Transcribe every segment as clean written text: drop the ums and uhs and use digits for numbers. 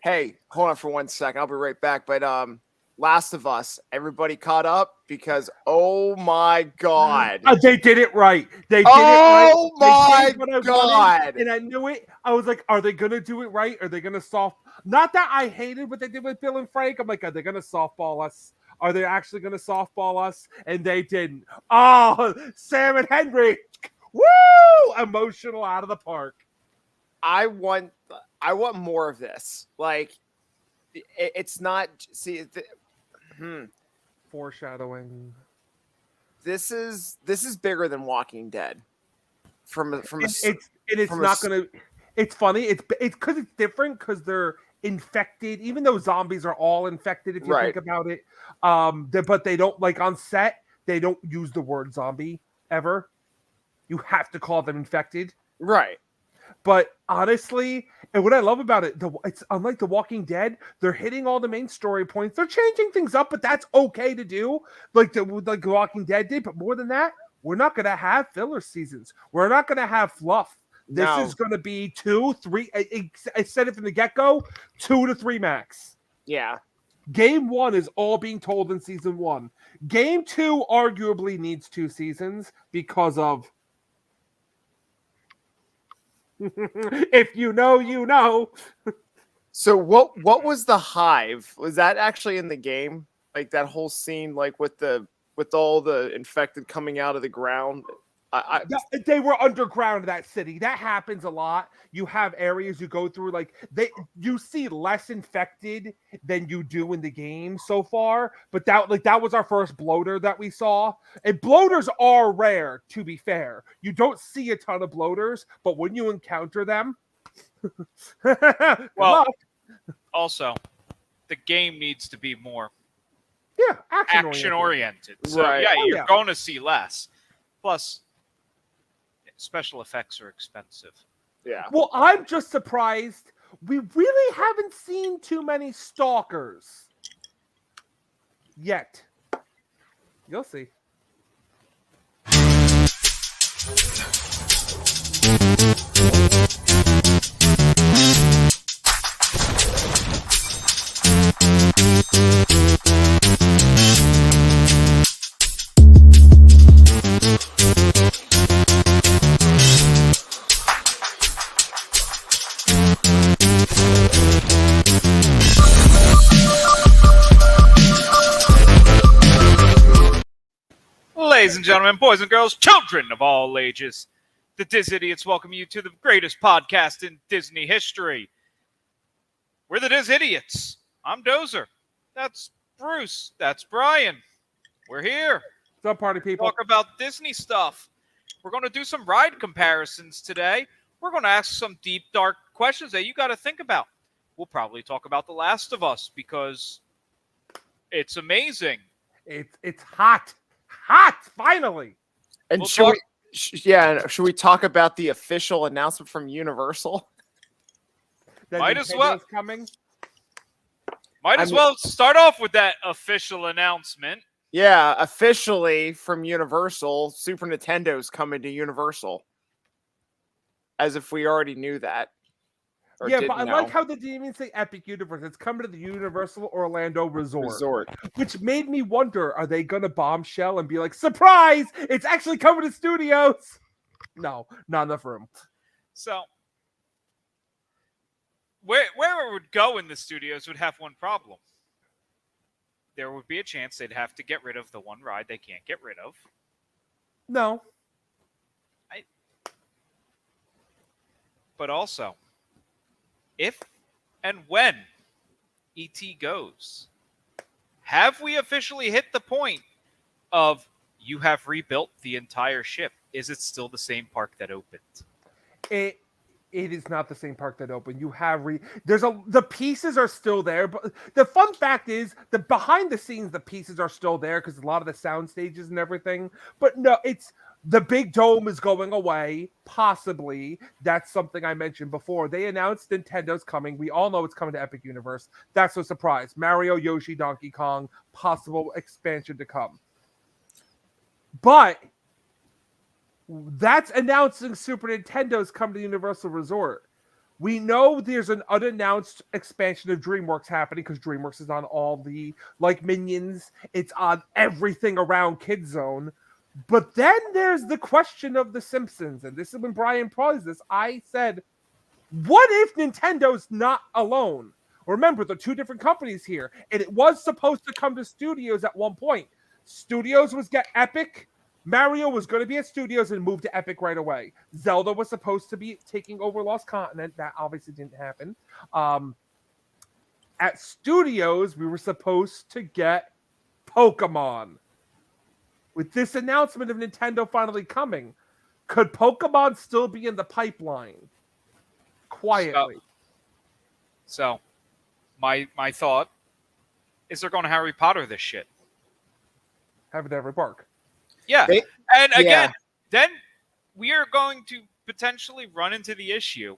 Hey, hold on for 1 second. I'll be right back. But Last of Us, everybody caught up because oh my god. They did it right. They did it right. Oh They my did what I god. wanted, and I knew it. I was like, are they gonna do it right? Are they gonna soft? Not that I hated what they did with Bill and Frank. I'm like, are they gonna softball us? Are they actually gonna softball us? And they didn't. Oh, Sam and Henry, woo! Emotional out of the park. I want more of this. Like it's not Foreshadowing. This is bigger than Walking Dead. It's not gonna. It's funny. It's because it's different because they're infected. Even though zombies are all infected, if you think about it, but they don't like on set. They don't use the word zombie ever. You have to call them infected, right? But honestly, and what I love about it, it's unlike The Walking Dead. They're hitting all the main story points. They're changing things up, but that's okay to do, like The Walking Dead did. But more than that, we're not going to have filler seasons. We're not going to have fluff. This is going to be 2, 3. I said it from the get-go, 2 to 3 max. Yeah. Game 1 is all being told in season 1. Game 2 arguably needs 2 seasons because of if you know, you know. So what was the hive? Was that actually in the game? Like that whole scene, like with all the infected coming out of the ground? They were underground in that city. That happens a lot. You have areas you go through, like you see less infected than you do in the game so far. But that was our first bloater that we saw. And bloaters are rare, to be fair. You don't see a ton of bloaters, but when you encounter them, well, also, the game needs to be more action oriented. So right. You're going to see less. Plus, special effects are expensive. Yeah. Well, I'm just surprised we really haven't seen too many stalkers yet. You'll see. Ladies and gentlemen, boys and girls, children of all ages, the Diz Idiots welcome you to the greatest podcast in Disney history. We're the Diz Idiots. I'm Dozer. That's Bruce. That's Brian. We're here. What's up, party people? Talk about Disney stuff. We're going to do some ride comparisons today. We're going to ask some deep, dark questions that you got to think about. We'll probably talk about The Last of Us because it's amazing. It's hot. Hot, finally. And should we talk about the official announcement from Universal? Might as well. Coming. Might as well start off with that official announcement. Yeah, officially from Universal, Super Nintendo's coming to Universal. As if we already knew that. Yeah, but I like how they didn't even say Epic Universe. It's coming to the Universal Orlando Resort. Which made me wonder, are they going to bombshell and be like, surprise, it's actually coming to studios? No, not enough room. So, where it would go in the studios would have one problem. There would be a chance they'd have to get rid of the one ride they can't get rid of. No. But also, if and when E.T. goes, have we officially hit the point of you have rebuilt the entire ship? Is it still the same park that opened? It is not the same park that opened. You have the pieces are still there, but the fun fact is the behind the scenes the pieces are still there because a lot of the sound stages and everything. But no, it's the big dome is going away, possibly. That's something I mentioned before. They announced Nintendo's coming. We all know it's coming to Epic Universe. That's no surprise. Mario, Yoshi, Donkey Kong, possible expansion to come. But that's announcing Super Nintendo's come to Universal Resort. We know there's an unannounced expansion of DreamWorks happening because DreamWorks is on all the, like Minions, it's on everything around Kid Zone. But then there's the question of The Simpsons, and this is when Brian paused this. I said, what if Nintendo's not alone? Remember, the two different companies here, and it was supposed to come to Studios at one point. Studios was get Epic. Mario was going to be at Studios and move to Epic right away. Zelda was supposed to be taking over Lost Continent. That obviously didn't happen. At Studios, we were supposed to get Pokemon. With this announcement of Nintendo finally coming, could Pokemon still be in the pipeline? Quietly. So my thought is they're going to Harry Potter this shit. Have it every park. Yeah. They- And again, Yeah. then we are going to potentially run into the issue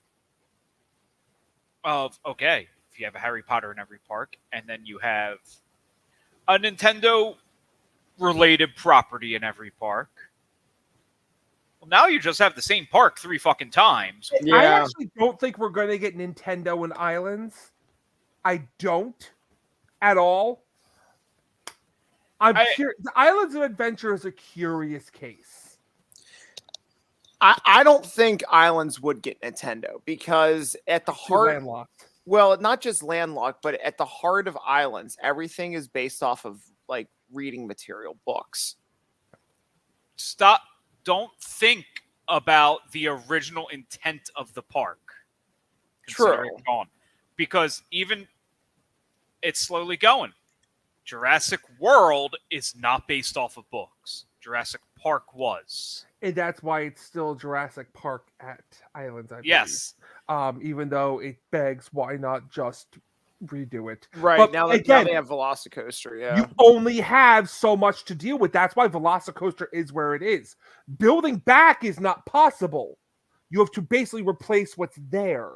of, okay, if you have a Harry Potter in every park, and then you have a Nintendo related property in every park, well, now you just have the same park 3 fucking times. I Yeah. actually don't think we're going to get Nintendo and Islands. I don't at all. The Islands of Adventure is a curious case. I don't think Islands would get Nintendo because at the Too heart, landlocked. well, not just landlocked, but at the heart of Islands, everything is based off of like reading material, books. Stop. Don't think about the original intent of the park. Consider True. it gone. Because even it's slowly going. Jurassic World is not based off of books. Jurassic Park was. And that's why it's still Jurassic Park at Islands, I believe. Yes. Even though it begs, why not just redo it? Right. But now again, they have Velocicoaster. Yeah. You only have so much to deal with. That's why Velocicoaster is where it is. Building back is not possible. You have to basically replace what's there.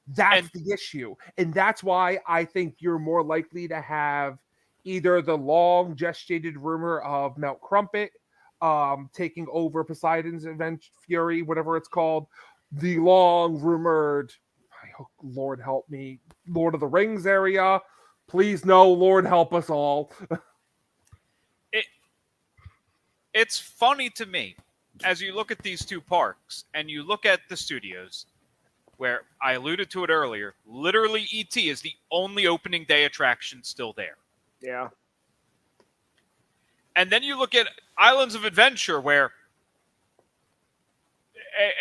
That's the issue. And that's why I think you're more likely to have either the long gestated rumor of Mount Crumpet taking over Poseidon's Event Fury, whatever it's called, the long rumored, I hope, Lord help me, Lord of the Rings area. Please no, Lord help us all. It's funny to me as you look at these two parks and you look at the studios where I alluded to it earlier, literally E.T. is the only opening day attraction still there. Yeah. And then you look at Islands of Adventure where,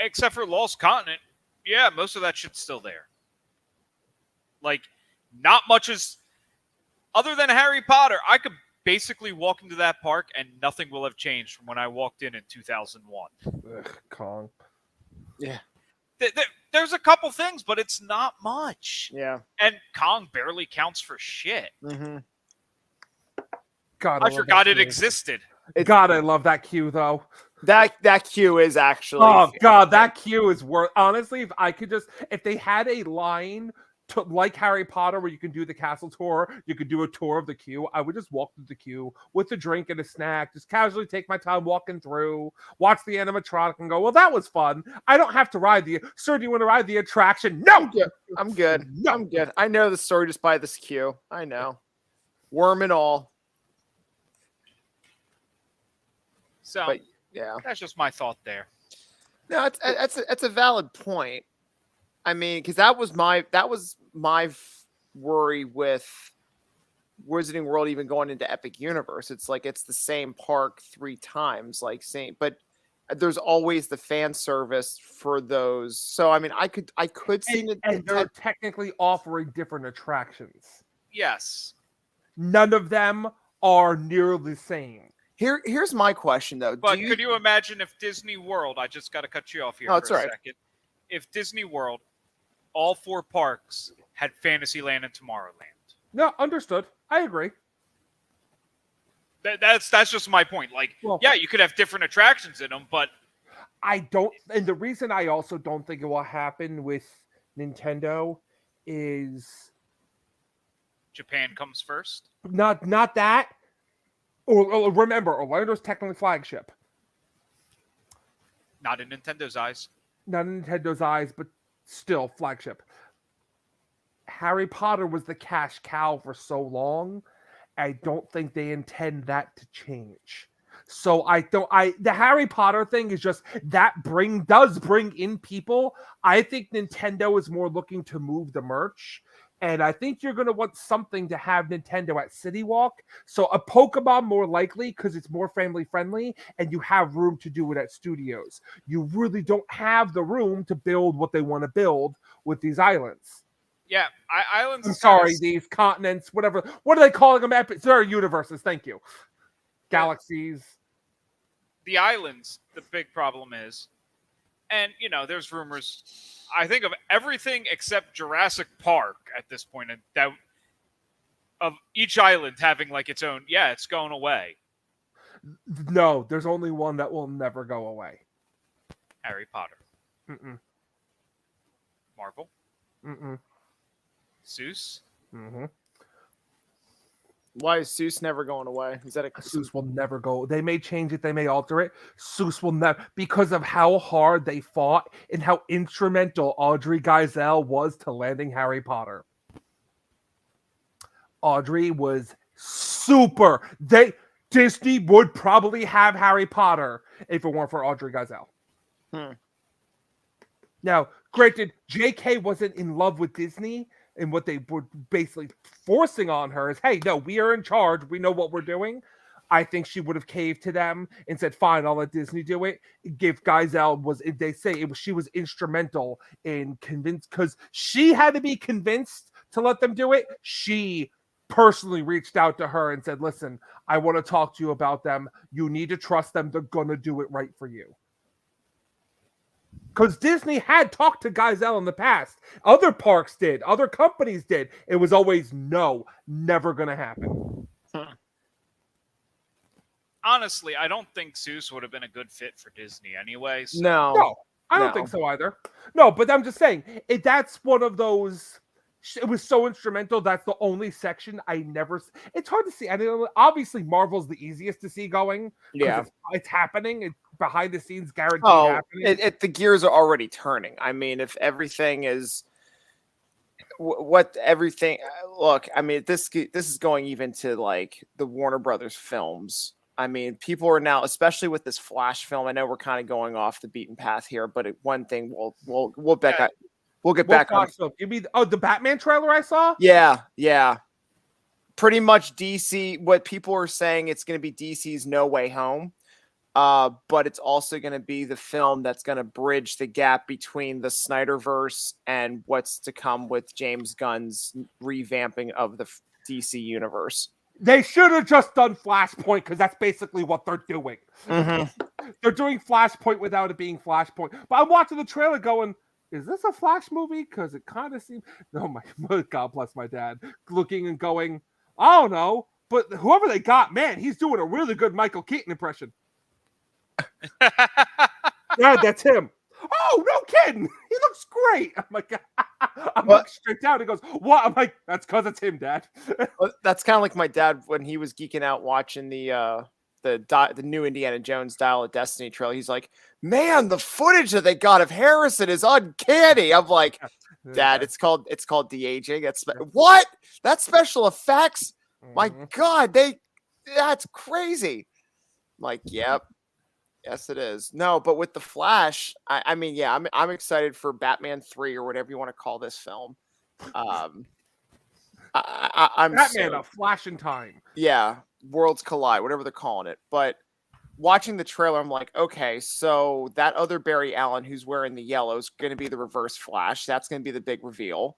except for Lost Continent, yeah, most of that shit's still there. Like, not much is, other than Harry Potter, I could basically walk into that park and nothing will have changed from when I walked in 2001. Ugh, Kong. Yeah. There's a couple things, but it's not much. Yeah. And Kong barely counts for shit. Mm-hmm. God, I love forgot that it queue. existed. God, I love that queue though. That queue is actually. Oh God, that queue is worth. Honestly, if they had a line to, like Harry Potter, where you can do the castle tour, you could do a tour of the queue. I would just walk through the queue with a drink and a snack, just casually take my time walking through, watch the animatronic, and go, "Well, that was fun. I don't have to ride the. Sir, do you want to ride the attraction? No, I'm good. No. I'm good. I know the story just by this queue. I know. Worm and all. So But yeah. that's just my thought there. No, it's a valid point. I mean, because that was my worry with Wizarding World even going into Epic Universe. It's like it's the same park 3 times, like same, but there's always the fan service for those. So I mean, I could see it. and they're technically offering different attractions. Yes. None of them are nearly the same. Here's my question though. But could you imagine if Disney World, I just got to cut you off here Oh, for it's a all right. second. If Disney World, all 4 parks had Fantasyland and Tomorrowland. No, understood. I agree. That's just my point. Like, Well- yeah, you could have different attractions in them, but I don't, and the reason I also don't think it will happen with Nintendo is Japan comes first. not that. Or remember, Orlando's technically flagship, Not in Nintendo's eyes. not in Nintendo's eyes, but still flagship. Harry Potter was the cash cow for so long. I don't think they intend that to change. So the Harry Potter thing is just that does bring in people. I think Nintendo is more looking to move the merch. And I think you're going to want something to have Nintendo at City Walk. So a Pokemon more likely because it's more family friendly and you have room to do it at studios. You really don't have the room to build what they want to build with these islands. Yeah, islands. I'm sorry, these continents, whatever. What are they calling them? They're universes. Thank you. Galaxies. The islands, the big problem is, and there's rumors. I think of everything except Jurassic Park at this point, and that of each island having like its own. Yeah, it's going away. No, there's only one that will never go away. Harry Potter. Mm-mm. Marvel. Mm-mm. Seuss. Mm-hmm. Why is Seuss never going away? Is that Seuss will never go. They may change it. They may alter it. Seuss will never, because of how hard they fought and how instrumental Audrey Geisel was to landing Harry Potter. Audrey was super. Disney would probably have Harry Potter if it weren't for Audrey Geisel. Now, granted, J.K. wasn't in love with Disney. And what they were basically forcing on her is, hey, no, we are in charge. We know what we're doing. I think she would have caved to them and said, fine, I'll let Disney do it. Give Geisel she was instrumental in because she had to be convinced to let them do it. She personally reached out to her and said, listen, I want to talk to you about them. You need to trust them. They're going to do it right for you. Because Disney had talked to Geisel in the past. Other parks did. Other companies did. It was always no, never going to happen. Honestly, I don't think Seuss would have been a good fit for Disney anyway. So. No, I don't think so either. No, but I'm just saying, that's one of those... It was so instrumental. That's the only section I never... It's hard to see. I mean, obviously, Marvel's the easiest to see going. Yeah. It's happening. It's behind the scenes, guaranteed happening. The gears are already turning. I mean, if everything is... Look, I mean, this is going even to, like, the Warner Brothers films. I mean, people are now, especially with this Flash film, I know we're kind of going off the beaten path here, but one thing we'll get back on. Give me the Batman trailer I saw? Yeah. Pretty much DC, what people are saying, it's going to be DC's No Way Home. But it's also going to be the film that's going to bridge the gap between the Snyderverse and what's to come with James Gunn's revamping of the DC universe. They should have just done Flashpoint because that's basically what they're doing. Mm-hmm. They're doing Flashpoint without it being Flashpoint. But I'm watching the trailer going, is this a Flash movie? Because it kind of seems... Oh, my God bless my dad. Looking and going, I don't know. But whoever they got, man, he's doing a really good Michael Keaton impression. Yeah, that's him. Oh, no kidding. He looks great. I'm like, I'm looking straight down. He goes, what? I'm like, that's because it's him, Dad. Well, that's kind of like my dad when he was geeking out watching the new Indiana Jones Dial of Destiny trailer. He's like, man, the footage that they got of Harrison is uncanny. I'm like, Dad, it's called de-aging. What? That's special effects? My God, that's crazy. I'm like, yep. Yes, it is. No, but with the Flash, I mean, yeah, I'm excited for Batman 3 or whatever you want to call this film. I'm Batman, a flash in time. Yeah, worlds collide, whatever they're calling it. But watching the trailer, I'm like, okay, so that other Barry Allen who's wearing the yellow is going to be the Reverse Flash. That's going to be the big reveal.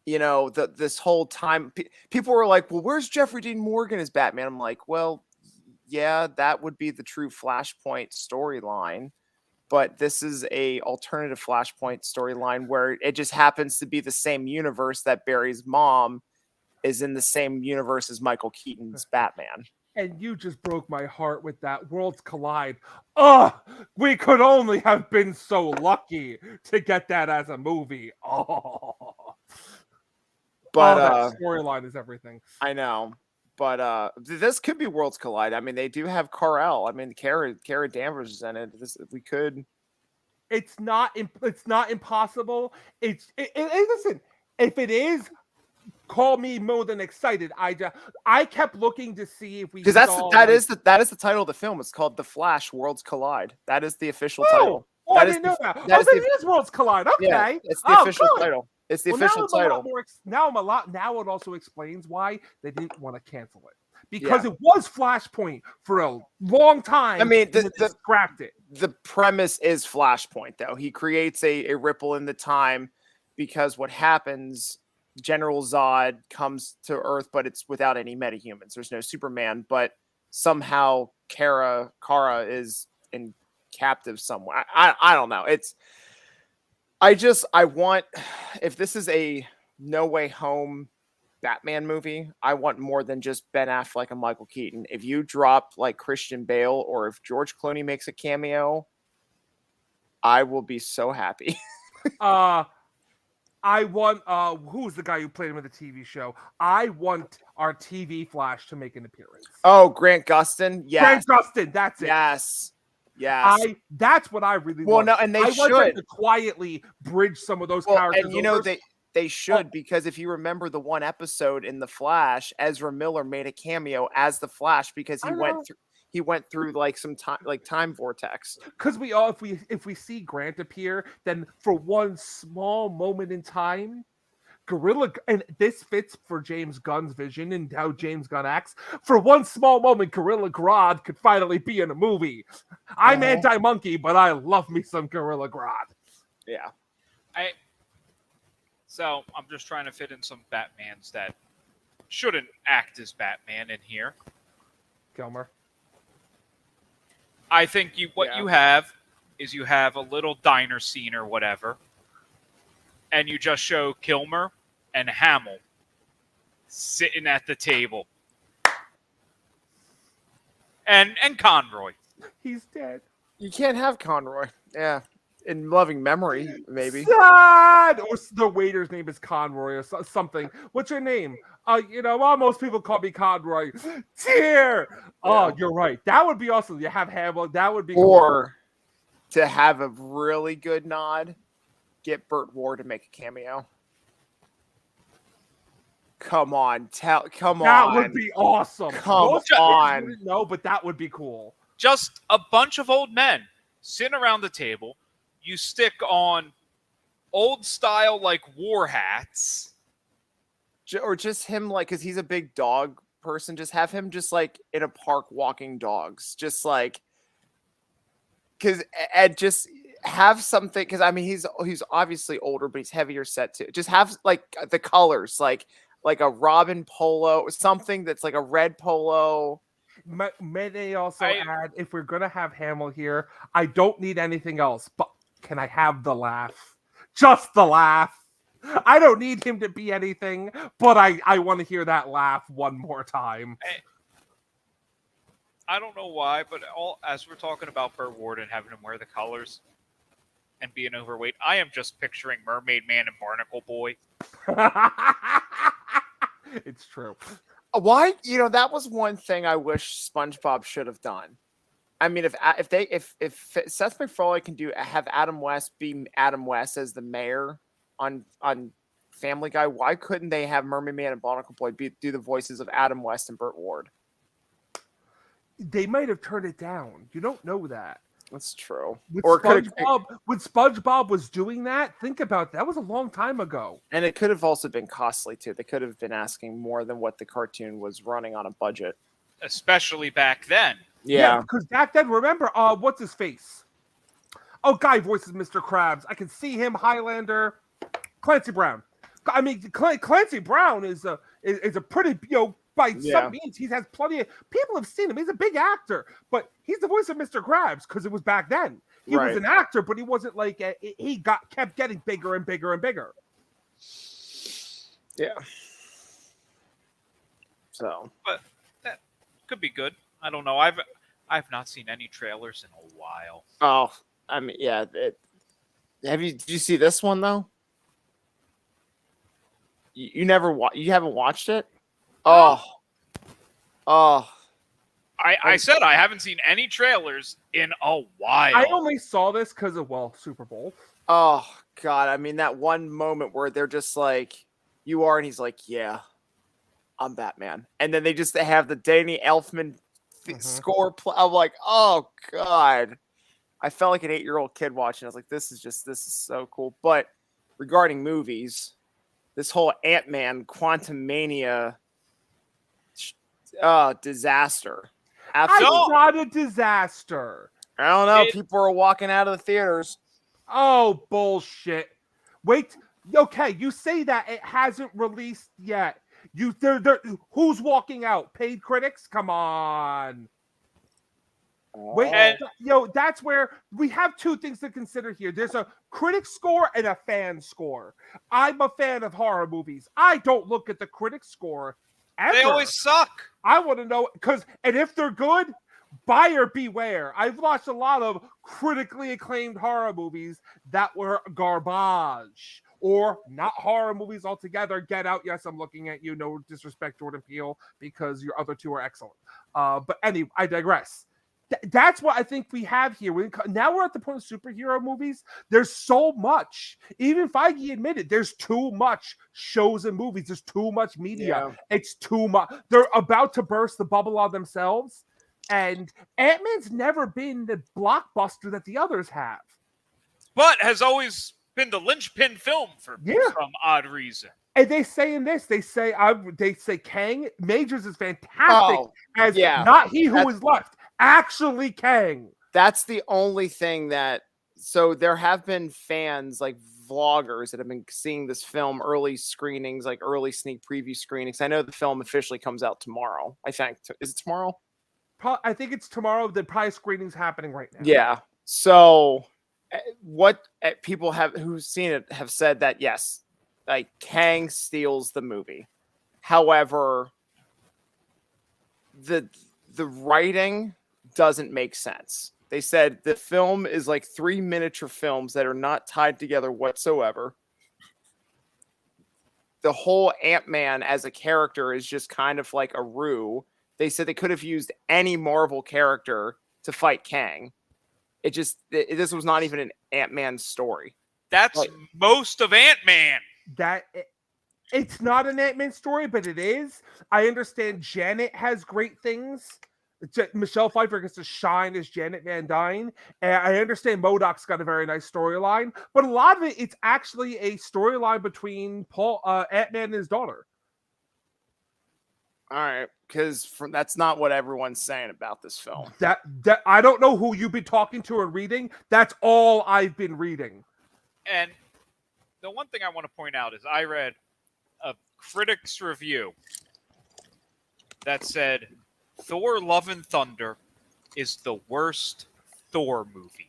This whole time, people were like, well, where's Jeffrey Dean Morgan as Batman? I'm like, well, yeah, that would be the true Flashpoint storyline, but this is a alternative Flashpoint storyline where it just happens to be the same universe that Barry's mom is in the same universe as Michael Keaton's Batman. And you just broke my heart with that. Worlds collide. Oh, we could only have been so lucky to get that as a movie. Oh, but that storyline is everything. I know. But this could be Worlds Collide. I mean, they do have Kal-El. I mean, Kara Danvers is in it. We could It's not. It's not impossible. Listen. If it is, call me more than excited. I kept looking to see if we Because saw, that is the title of the film. It's called The Flash: Worlds Collide. That is the official title. Oh, I That is didn't know that. that Oh, is then the- it is Worlds Collide. Okay. Yeah, it's the official good. title. It's the Well, official now I'm a lot title. more. Now it also explains why they didn't want to cancel it, because Yeah. it was Flashpoint for a long time. I mean, and then they scrapped it. The premise is Flashpoint, though. He creates a ripple in the time because what happens, General Zod comes to Earth, but it's without any metahumans. There's no Superman, but somehow Kara is in captive somewhere. I don't know. I want, if this is a No Way Home Batman movie, I want more than just Ben Affleck and Michael Keaton. If you drop like Christian Bale or if George Clooney makes a cameo, I will be so happy. I want who's the guy who played him in the TV show? I want our TV Flash to make an appearance. Oh, Grant Gustin? Yes. Grant Gustin, that's it. Yes. Yes. That's what I really Well, want. no, and they I want them should. to quietly bridge some of those Well, characters. and you know over. they should, because if you remember the one episode in The Flash, Ezra Miller made a cameo as the Flash because I know. he went through like some time vortex. Because if we see Grant appear, then for one small moment in time, and this fits for James Gunn's vision and how James Gunn acts. For one small moment, Gorilla Grodd could finally be in a movie. I'm anti-monkey, but I love me some Gorilla Grodd. Yeah. So I'm just trying to fit in some Batmans that shouldn't act as Batman in here. Kilmer. I think you have a little diner scene or whatever, and you just show Kilmer and Hamill sitting at the table, and Conroy. He's dead. You can't have Conroy. Yeah. In loving memory, maybe. Sad! Or the waiter's name is Conroy or something. What's your name? Most people call me Conroy. Tear! Oh, you're right. That would be awesome. You have Hamill. That would be Or to have a really good nod, get Burt Ward to make a cameo. Come on. That would be awesome. Come on. No, but that would be cool. Just a bunch of old men sitting around the table. You stick on old style like war hats. Or just him, like, because he's a big dog person, just have him just like in a park walking dogs. Just like, because Ed just have something, because I mean he's obviously older, but he's heavier set too. Just have like the colors, like a Robin polo, something that's like a red polo. May they also add, if we're gonna have Hamill here, I don't need anything else, but can I have the laugh? Just the laugh. I don't need him to be anything, but I want to hear that laugh one more time. I don't know why, but as we're talking about Burt Ward and having him wear the colors and being overweight, I am just picturing Mermaid Man and Barnacle Boy. It's true. Why? That was one thing I wish SpongeBob should have done. I mean, if Seth MacFarlane can have Adam West be Adam West as the mayor on Family Guy, why couldn't they have Mermaid Man and Barnacle Boy do the voices of Adam West and Burt Ward? They might have turned it down. You don't know that. That's true. When SpongeBob was doing that, think about that. That was a long time ago. And it could have also been costly too. They could have been asking more than what the cartoon was running on a budget. Especially back then. Yeah. Because back then, remember, what's his face? Oh, guy voices Mr. Krabs. I can see him, Highlander, Clancy Brown. I mean, Clancy Brown is a pretty, by some means, he has plenty of people have seen him. He's a big actor, but he's the voice of Mr. Krabs because it was back then. He was an actor, but he wasn't like he kept getting bigger and bigger and bigger. Yeah. So, but that could be good. I don't know. I've not seen any trailers in a while. Oh, I mean, yeah. Did you see this one though? You haven't watched it? Oh, I said I haven't seen any trailers in a while. I only saw this because of Super Bowl. Oh God, I mean that one moment where they're just like, "You are," and he's like, "Yeah, I'm Batman," and then they have the Danny Elfman score. I'm like, "Oh God," I felt like an 8-year-old kid watching. I was like, "This is so cool." But regarding movies, this whole Ant-Man Quantumania disaster. Absolutely. It's not a disaster. I don't know. People are walking out of the theaters. Oh, bullshit. Wait. Okay, you say that it hasn't released yet. Who's walking out? Paid critics? Come on. Wait, that's where we have two things to consider here. There's a critic score and a fan score. I'm a fan of horror movies. I don't look at the critic score ever. They always suck. I want to know and if they're good, buyer beware. I've watched a lot of critically acclaimed horror movies that were garbage or not horror movies altogether. Get Out. Yes, I'm looking at you. No disrespect, Jordan Peele, because your other two are excellent. But anyway, I digress. That's what I think we have here. Now we're at the point of superhero movies. There's so much. Even Feige admitted there's too much shows and movies. There's too much media. Yeah. It's too much. They're about to burst the bubble on themselves. And Ant-Man's never been the blockbuster that the others have. But has always been the linchpin film for some odd reason. And they say in this, they say Kang Majors is fantastic not he who is left. Actually, Kang. That's the only thing that. So there have been fans like vloggers that have been seeing this film early screenings, like early sneak preview screenings. I know the film officially comes out tomorrow. I think is it tomorrow? I think it's tomorrow. The prize screening's happening right now. Yeah. So what people who've seen it have said that yes, like Kang steals the movie. However, the writing doesn't make sense. They said the film is like 3 miniature films that are not tied together whatsoever. The whole Ant-Man as a character is just kind of like a ruse. They said they could have used any Marvel character to fight Kang. This was not even an Ant-Man story. That's most of Ant-Man. It's not an Ant-Man story, but it is. I understand Janet has great things. Michelle Pfeiffer gets to shine as Janet Van Dyne. And I understand MODOK's got a very nice storyline, but a lot of it's actually a storyline between Ant-Man and his daughter. All right, because that's not what everyone's saying about this film. That I don't know who you've been talking to or reading. That's all I've been reading. And the one thing I want to point out is I read a critic's review that said Thor: Love and Thunder is the worst Thor movie.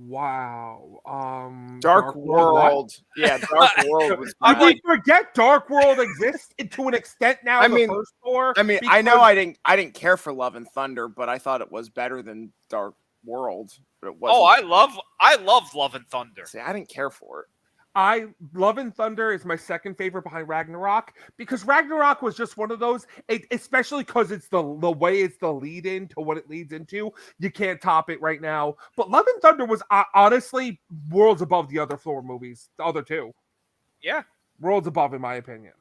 Wow. Dark World. Yeah, Dark World was bad. Did we forget Dark World exists to an extent now? First Thor? I know I didn't care for Love and Thunder, but I thought it was better than Dark World. But it wasn't. Oh, I love Love and Thunder. See, I didn't care for it. Love and Thunder is my second favorite behind Ragnarok, because Ragnarok was just one of those, especially because it's the way it's the lead in to what it leads into. You can't top it right now. But Love and Thunder was honestly worlds above the other Thor movies, the other two. Yeah. Worlds above, in my opinion.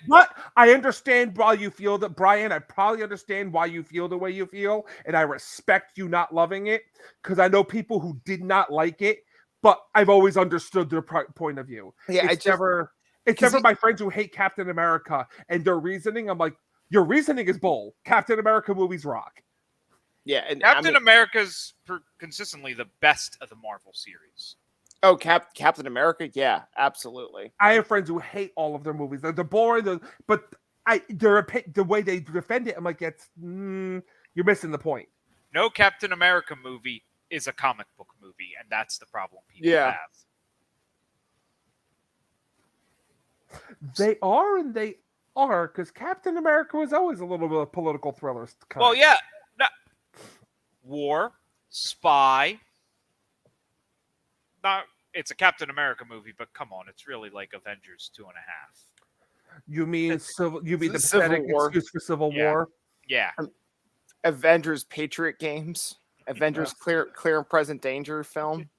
But I understand why you feel that, Brian. I probably understand why you feel the way you feel, and I respect you not loving it, because I know people who did not like it. But I've always understood their point of view. Yeah, it's never my friends who hate Captain America and their reasoning. I'm like, your reasoning is bull. Captain America movies rock. Yeah, and Captain America's consistently the best of the Marvel series. Oh, Captain America, yeah, absolutely. I have friends who hate all of their movies. They're boring, but the way they defend it, I'm like, you're missing the point. No Captain America movie is a comic book movie, and that's the problem people have. They are, and they are, because Captain America was always a little bit of political thriller. Well, yeah. No. War, spy. It's a Captain America movie, but come on, it's really like Avengers 2.5. You mean the Civil pathetic War. excuse for Civil War? Yeah. Avengers Patriot Games, Avengers Clear and Present Danger film.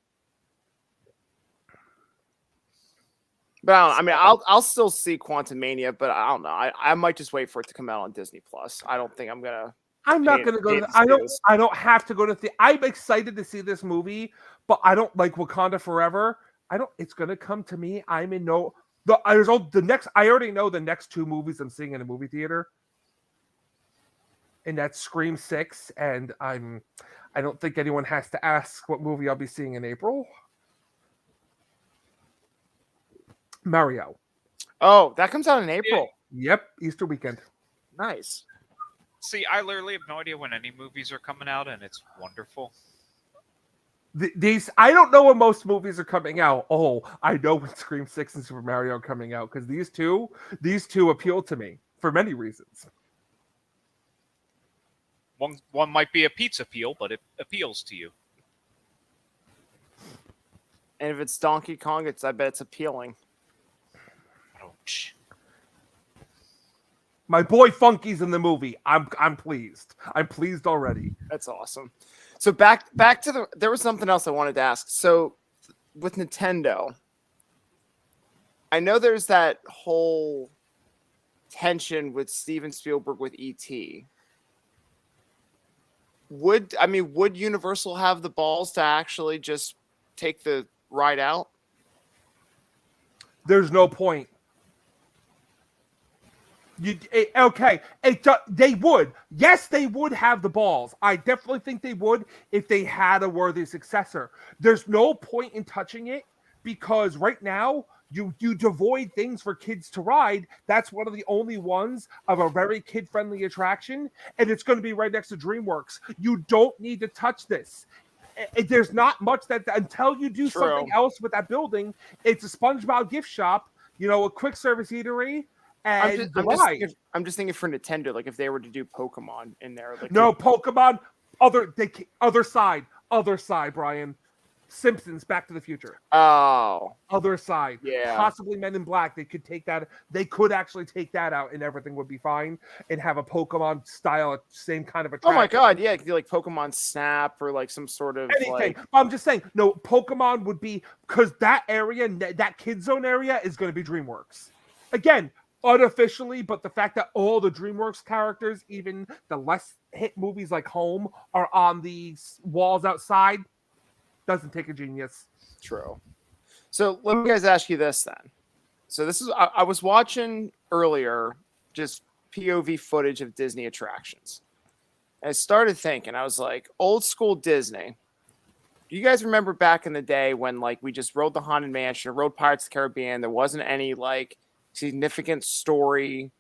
But I don't know. I mean, I'll still see Quantumania, but I don't know. I might just wait for it to come out on Disney Plus. I don't think I'm gonna. I'm not going to go. I don't have to go to the. I'm excited to see this movie, but I don't like Wakanda Forever. I don't. It's going to come to me. I'm in no. The next. I already know the next 2 movies I'm seeing in a movie theater, and that's Scream 6. And I don't think anyone has to ask what movie I'll be seeing in April. Mario. Oh, that comes out in April. Yep, Easter weekend. Nice. See, I literally have no idea when any movies are coming out, and it's wonderful. These I don't know when most movies are coming out. Oh, I know when Scream 6 and Super Mario are coming out because these two appeal to me for many reasons. One might be a pizza peel, but it appeals to you. And if it's Donkey Kong, I bet it's appealing. Ouch. My boy Funky's in the movie. I'm pleased. I'm pleased already. That's awesome. So back to there was something else I wanted to ask. So with Nintendo, I know there's that whole tension with Steven Spielberg with E.T. Would Universal have the balls to actually just take the ride out? There's no point. They would. Yes, they would have the balls. I definitely think they would if they had a worthy successor. There's no point in touching it because right now you devoid things for kids to ride. That's one of the only ones of a very kid-friendly attraction, and it's going to be right next to DreamWorks. You don't need to touch this. There's not much that until you do something else with that building. It's a SpongeBob gift shop, a quick service eatery. I'm just thinking for Nintendo, like if they were to do Pokemon in there. Like Pokemon, other side, Brian. Simpsons, Back to the Future. Oh. Other side. Yeah. Possibly Men in Black. They could take that. They could actually take that out and everything would be fine and have a Pokemon style, same kind of attraction. Oh my God. Yeah. It could be like Pokemon Snap or like some sort of anything. I'm just saying, no, Pokemon would be because that area, that kid zone area is going to be DreamWorks. Again, unofficially, but the fact that all the DreamWorks characters, even the less hit movies like Home, are on the walls outside, doesn't take a genius. True. So let me guys ask you this then. So this is I was watching earlier just POV footage of Disney attractions. And I started thinking, I was like, old school Disney. Do you guys remember back in the day when like we just rode the Haunted Mansion, rode Pirates of the Caribbean? There wasn't any like significant story.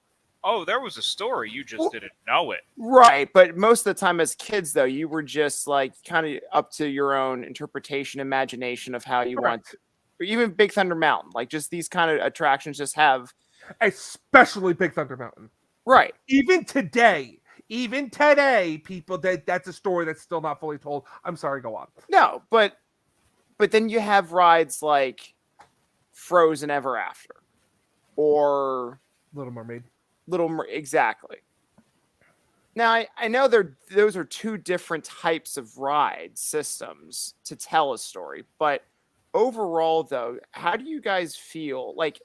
Oh, there was a story. You just didn't know it. Right. But most of the time as kids, though, you were just like kind of up to your own interpretation, imagination of how you want to. Or even Big Thunder Mountain. Like just these kind of attractions just have. Especially Big Thunder Mountain. Right. Even today, people, that's a story that's still not fully told. I'm sorry, go on. No, but then you have rides like Frozen Ever After. Or Little Mermaid. Exactly. Now I know those are two different types of ride systems to tell a story, but overall though, how do you guys feel like?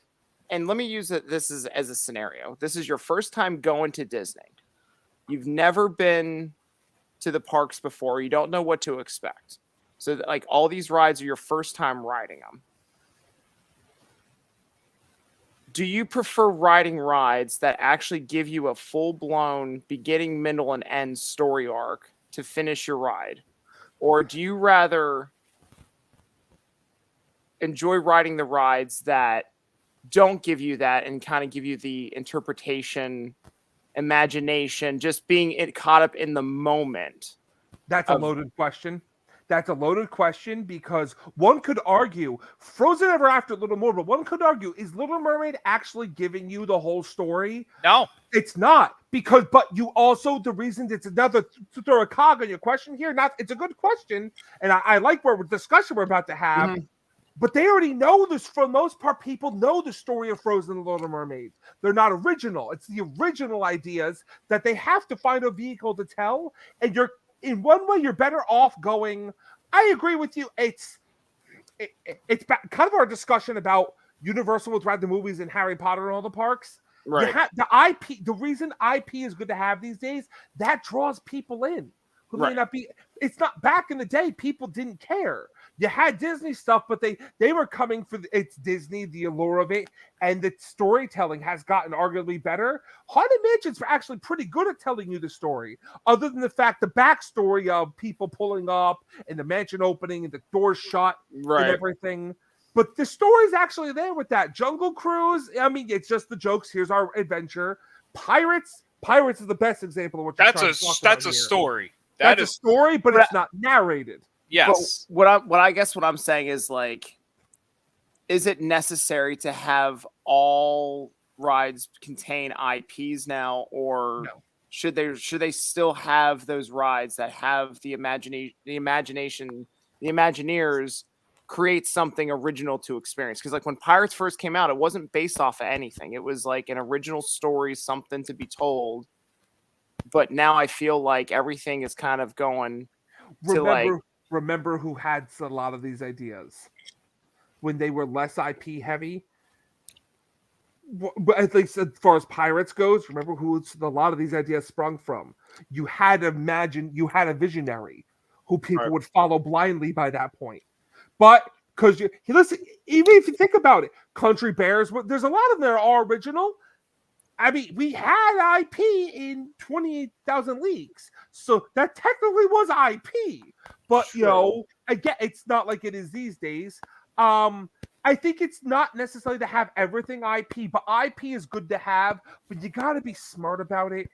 And let me use this as a scenario. This is your first time going to Disney. You've never been to the parks before. You don't know what to expect. So like all these rides are your first time riding them. Do you prefer riding rides that actually give you a full-blown beginning, middle, and end story arc to finish your ride? Or do you rather enjoy riding the rides that don't give you that and kind of give you the interpretation, imagination, just being caught up in the moment? That's a loaded question. That's a loaded question because one could argue Frozen Ever After a little more, but one could argue, is Little Mermaid actually giving you the whole story? No. It's not but you also, the reason it's another to throw a cog on your question here, it's a good question. And I like discussion we're about to have. Mm-hmm. But they already know this. For the most part, people know the story of Frozen and the Little Mermaid. They're not original. It's the original ideas that they have to find a vehicle to tell. And you're in one way, you're better off going. I agree with you. It's kind of our discussion about Universal with the movies and Harry Potter and all the parks. Right. The IP, the reason IP is good to have these days, that draws people in who may Right. not be. It's not back in the day, people didn't care. You had Disney stuff, but they were coming for it's Disney, the allure of it, and the storytelling has gotten arguably better. Haunted Mansion's actually pretty good at telling you the story, other than the fact the backstory of people pulling up and the mansion opening and the doors shut and Right. everything. But the story's actually there with that. Jungle Cruise, I mean, it's just the jokes. Here's our adventure. Pirates is the best example of what you're That's trying a to talk that's about a here. story. That's That a is story, but But it's not narrated. yes. But what I'm saying is, like, is it necessary to have all rides contain IPs now, or No. should they still have those rides that have the Imagineers create something original to experience? Because like when Pirates first came out, it wasn't based off of anything. It was like an original story, something to be told. But now I feel like everything is kind of going to like Remember who had a lot of these ideas when they were less IP heavy. But at least as far as Pirates goes, remember who a lot of these ideas sprung from. You had a visionary who people Right. would follow blindly by that point. But because listen, even if you think about it, Country Bears, there's a lot of them that are original. I mean, we had IP in 28,000 Leagues, so that technically was IP. But you know, again, it's not like it is these days. I think it's not necessarily to have everything IP, but IP is good to have. But you got to be smart about it.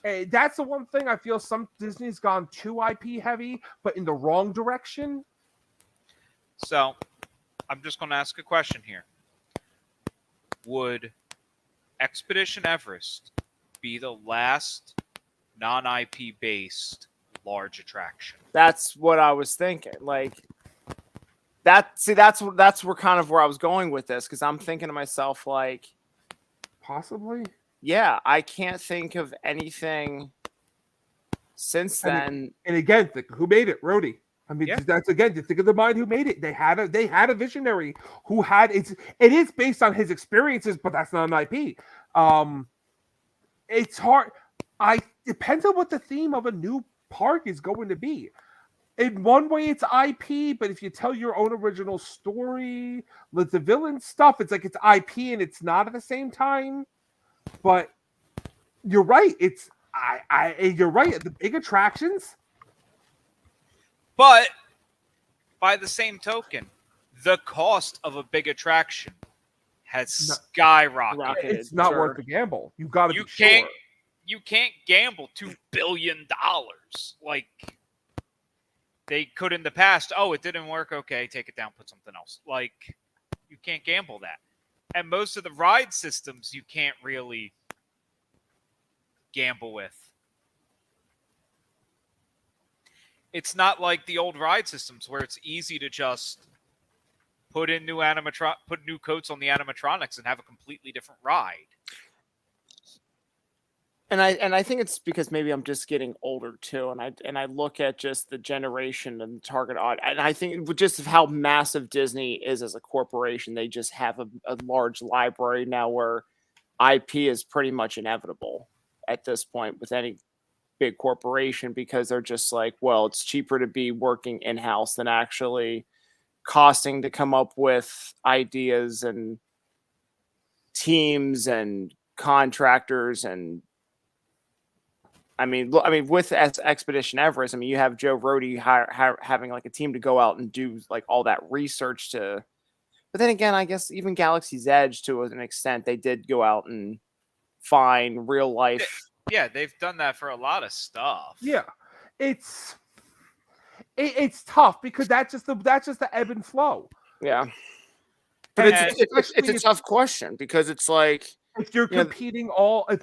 And that's the one thing I feel some Disney's gone too IP heavy, but in the wrong direction. So, I'm just going to ask a question here. Would Expedition Everest be the last non-IP based large attraction? That's what I was thinking. Like that's where kind of where I was going with this, because I'm thinking to myself, like, Possibly. yeah, I can't think of anything since then. And again, who made it? Rhodey. I mean, Yeah. that's again, to think of the mind who made it. They had a visionary who had it is based on his experiences, but that's not an IP. It's hard. Depends on what the theme of a new park is going to be. In one way, it's IP, but if you tell your own original story with the villain stuff, it's like it's IP and it's not at the same time. But you're right. You're right. The big attractions. But by the same token, the cost of a big attraction has skyrocketed. It's not Sure. worth the gamble. You got to be can't sure. you can't gamble $2 billion like they could in the past. Oh, it didn't work. Okay, take it down, put something else. Like, you can't gamble that. And most of the ride systems you can't really gamble with. It's not like the old ride systems where it's easy to just put in put new coats on the animatronics and have a completely different ride. And I think it's because maybe I'm just getting older too, and I look at just the generation and the target audience, and I think with just how massive Disney is as a corporation, they just have a large library now where IP is pretty much inevitable at this point with any big corporation, because they're just like, well, it's cheaper to be working in-house than actually costing to come up with ideas and teams and contractors. And I mean, with Expedition Everest, I mean, you have Joe Rhodey having like a team to go out and do like all that research to. But then again, I guess even Galaxy's Edge, to an extent, they did go out and find real life. Yeah, they've done that for a lot of stuff. Yeah, it's tough because that's just the ebb and flow. Yeah, but And it's a tough question, because it's like, if you're Yeah. competing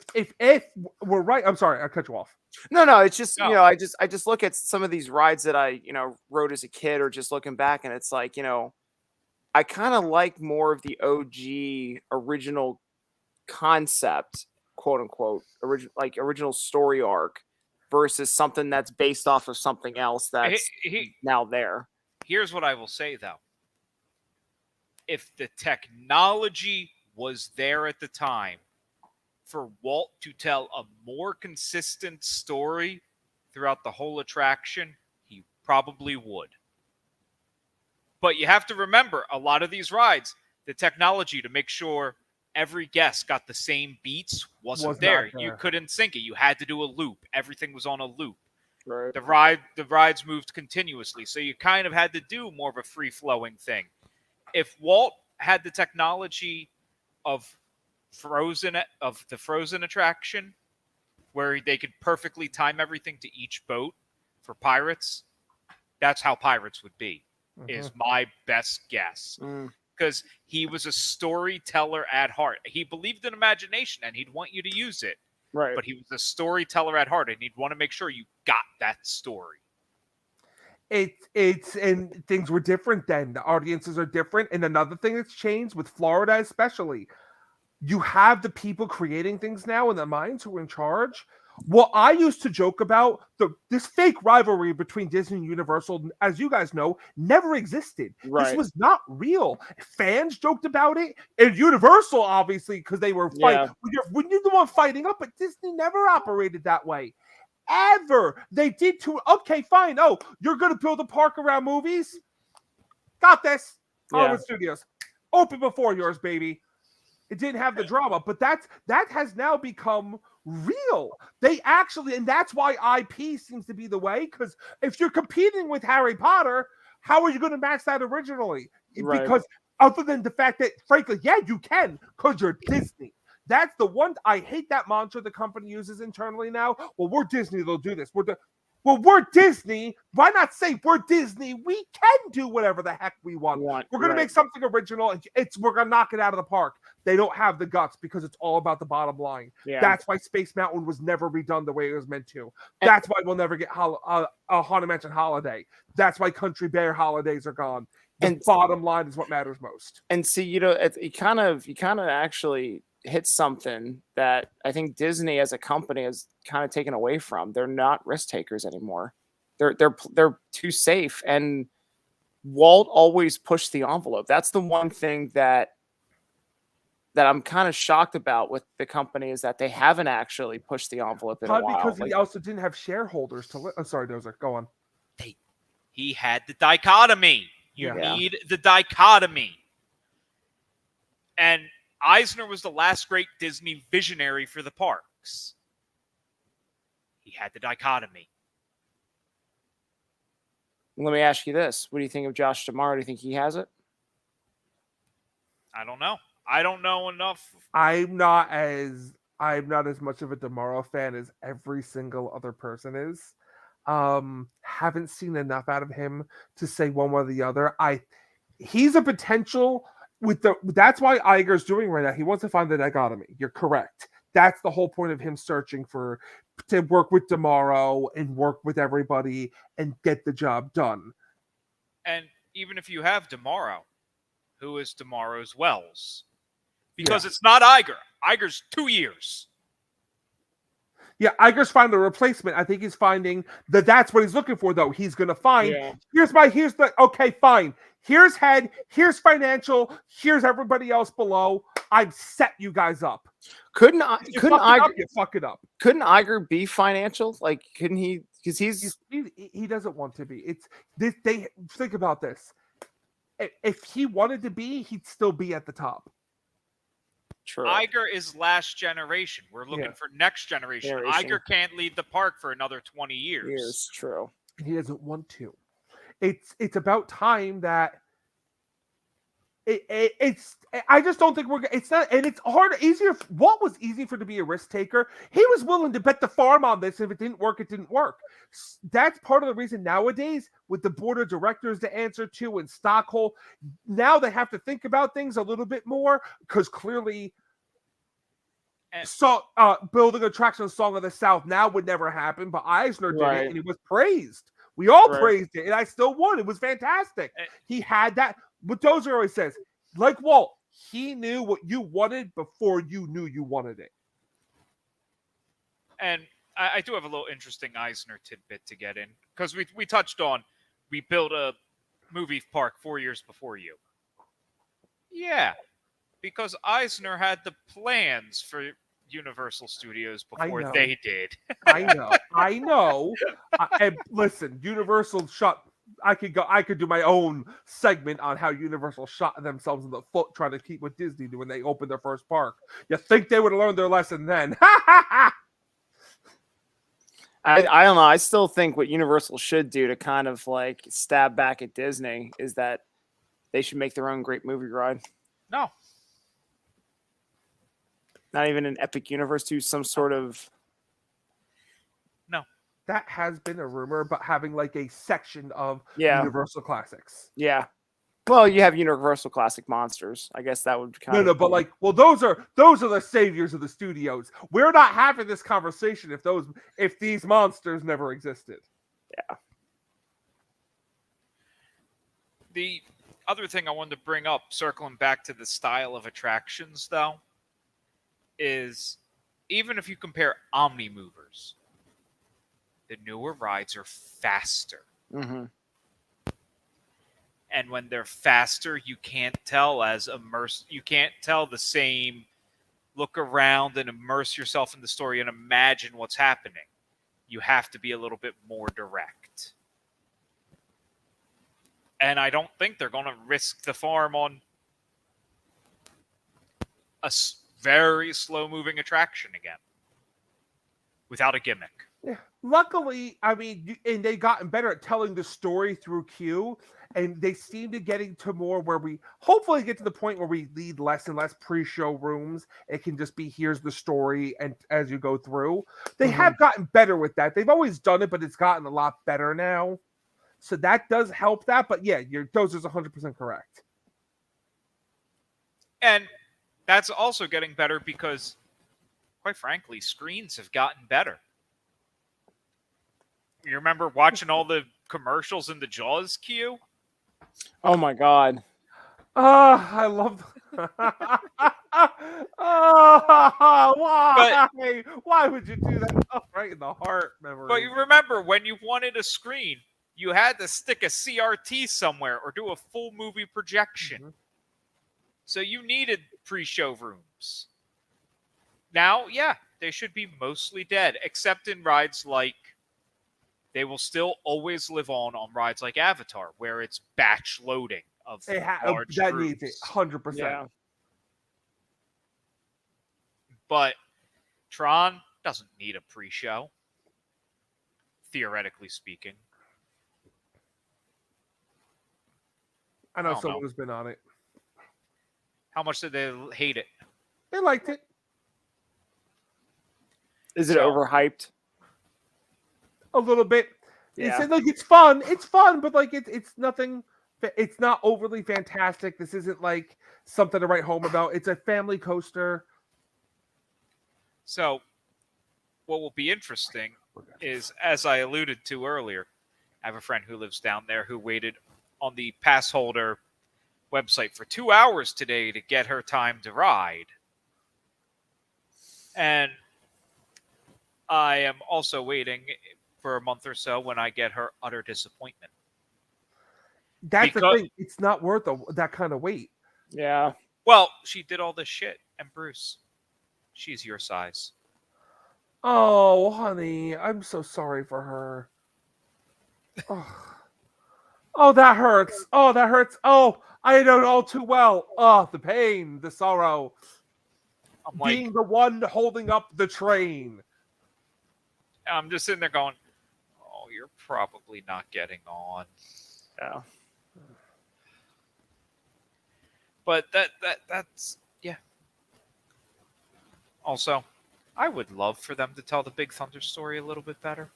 if we're right, I'm sorry, I cut you off. no, it's just, No. you know, I just look at some of these rides that I, rode as a kid, or just looking back, and it's like, I kind of like more of the OG original concept, quote unquote, original story arc versus something that's based off of something else that's now there. Here's what I will say though. If the technology was there at the time for Walt to tell a more consistent story throughout the whole attraction, he probably would. But you have to remember, a lot of these rides, the technology to make sure every guest got the same beats wasn't there. You couldn't sync it. You had to do a loop. Everything was on a loop. Right. The rides moved continuously, so you kind of had to do more of a free-flowing thing. If Walt had the technology of the Frozen attraction, where they could perfectly time everything to each boat for Pirates, that's how Pirates would be. Is my best guess. Because he was a storyteller at heart. He believed in imagination and he'd want you to use it. Right. But he was a storyteller at heart and he'd want to make sure you got that story. It's and things were different then. The audiences are different. And another thing that's changed with Florida especially, you have the people creating things now in their minds who are in charge. Well, I used to joke about this fake rivalry between Disney and Universal, as you guys know, never existed. Right. This was not real. Fans joked about it, and Universal, obviously, because they were fighting. When you're the one fighting up, but Disney never operated that way. Ever. They did too. Okay, fine. Oh, you're going to build a park around movies? Got this. Hollywood Studios. Open before yours, baby. It didn't have the drama, but that has now become real. They actually, and that's why IP seems to be the way, because if you're competing with Harry Potter, how are you going to match that originally? Right. Because other than the fact that, frankly, yeah, you can, because you're Disney. That's the one, I hate that mantra the company uses internally now. Well, we're Disney, they'll do this. We're Disney. Why not say we're Disney? We can do whatever the heck we want. We're going to make something original, and we're going to knock it out of the park. They don't have the guts because it's all about the bottom line. Yeah. That's why Space Mountain was never redone the way it was meant to. That's why we'll never get Haunted Mansion Holiday. That's why Country Bear holidays are gone. The bottom line is what matters most. And see, you kind of actually hit something that I think Disney as a company has kind of taken away from. They're not risk takers anymore. They're too safe. And Walt always pushed the envelope. That's the one thing that I'm kind of shocked about with the company, is that they haven't actually pushed the envelope in a while. Because he also didn't have shareholders to sorry, Dozer, go on. He had the dichotomy. You need the dichotomy. And Eisner was the last great Disney visionary for the parks. He had the dichotomy. Let me ask you this. What do you think of Josh D'Amaro? Do you think he has it? I don't know. I don't know enough. I'm not as much of a D'Amaro fan as every single other person is. Haven't seen enough out of him to say one way or the other. He's a potential that's why Iger's doing right now. He wants to find the dichotomy. You're correct. That's the whole point of him searching to work with D'Amaro and work with everybody and get the job done. And even if you have D'Amaro, who is D'Amaro's Wells? Because it's not Iger. Iger's 2 years. Yeah, Iger's finding the replacement. I think he's finding that's what he's looking for, though. He's going to find, okay, fine. Here's head, here's financial, here's everybody else below. I've set you guys up. Couldn't Iger fuck it up? Couldn't Iger be financial? Like, couldn't he? Because he doesn't want to be. It's this. They think about this. If he wanted to be, he'd still be at the top. True. Iger is last generation. We're looking for next generation. Iger can't lead the park for another 20 years. True. He doesn't want to. It's about time that it's. I just don't think it's not, and it's easier. What was easy for to be a risk taker? He was willing to bet the farm on this. If it didn't work, it didn't work. That's part of the reason nowadays, with the board of directors to answer to and Stockholm, now they have to think about things a little bit more, because clearly, building attraction Song of the South now would never happen. But Eisner did it, and he was praised. We all praised it, and I still won. It was fantastic. He had that. what Dozer always says, like Walt, he knew what you wanted before you knew you wanted it. And I do have a little interesting Eisner tidbit to get in, because we touched on, we built a movie park 4 years before you. Yeah, because Eisner had the plans for Universal Studios before know. they did. I know. And listen, Universal shot. I could do my own segment on how Universal shot themselves in the foot trying to keep what Disney did when they opened their first park. You think they would have learned their lesson then? I don't know. I still think what Universal should do to kind of like stab back at Disney is that they should make their own great movie ride. No. Not even an Epic Universe, to some sort of. No. That has been a rumor about having like a section of Yeah. Universal Classics. Yeah. Well, you have Universal Classic Monsters. I guess that would kind of. No, but like, well, those are the saviors of the studios. We're not having this conversation if these monsters never existed. Yeah. The other thing I wanted to bring up, circling back to the style of attractions, though, is even if you compare Omni Movers, the newer rides are faster. Mm-hmm. And when they're faster, you can't tell you can't tell the same look around and immerse yourself in the story and imagine what's happening. You have to be a little bit more direct. And I don't think they're going to risk the farm on a very slow-moving attraction again without a gimmick. Yeah. Luckily, I mean, and they've gotten better at telling the story through Q, and they seem to getting to more where we hopefully get to the point where we need less and less pre-show rooms. It can just be here's the story, and as you go through, they have gotten better with that. They've always done it, but it's gotten a lot better now. So that does help that. But yeah, your Dozer's 100% correct. And that's also getting better because, quite frankly, screens have gotten better. You remember watching all the commercials in the Jaws queue? Oh my God. I love. Why? Why would you do that? Oh, right in the heart memory. But you remember when you wanted a screen, you had to stick a CRT somewhere or do a full movie projection. Mm-hmm. So you needed pre-show rooms. Now, yeah, they should be mostly dead, except in rides like. They will still always live on rides like Avatar, where it's batch loading of large that groups. needs it 100%. Yeah. But Tron doesn't need a pre-show, theoretically speaking. I know don't someone know. who's been on it. How much did they hate it? They liked it. Is it So- overhyped? A little bit. Yeah. It's like it's fun. It's fun, but like it's nothing. It's not overly fantastic. This isn't like something to write home about. It's a family coaster. So, what will be interesting is, as I alluded to earlier, I have a friend who lives down there who waited on the pass holder website for 2 hours today to get her time to ride. And I am also waiting for a month or so when I get her utter disappointment. That's Because- the thing. It's not worth that kind of weight. Yeah. Well, she did all this shit, and Bruce, she's your size. Oh, honey, I'm so sorry for her. Oh, that hurts. Oh, that hurts. Oh, I know it all too well. Oh, the pain, the sorrow. I'm like, Being the one holding up the train. I'm just sitting there going, "Oh, you're probably not getting on." Yeah. But that's yeah. Also, I would love for them to tell the Big Thunder story a little bit better.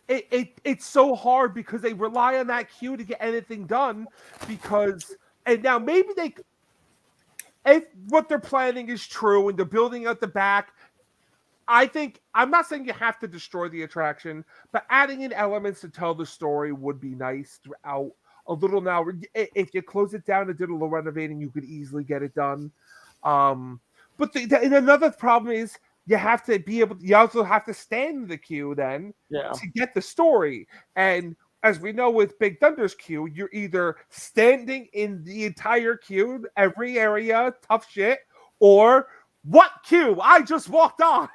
It's so hard because they rely on that queue to get anything done. And now maybe if what they're planning is true and they're building out the back, I'm not saying you have to destroy the attraction, but adding in elements to tell the story would be nice throughout a little now. If you close it down and did a little renovating, you could easily get it done. But and another problem is you have to be able. You also have to stand in the queue then Yeah. to get the story. And as we know with Big Thunder's queue, you're either standing in the entire queue, every area, tough shit, or what queue? I just walked on.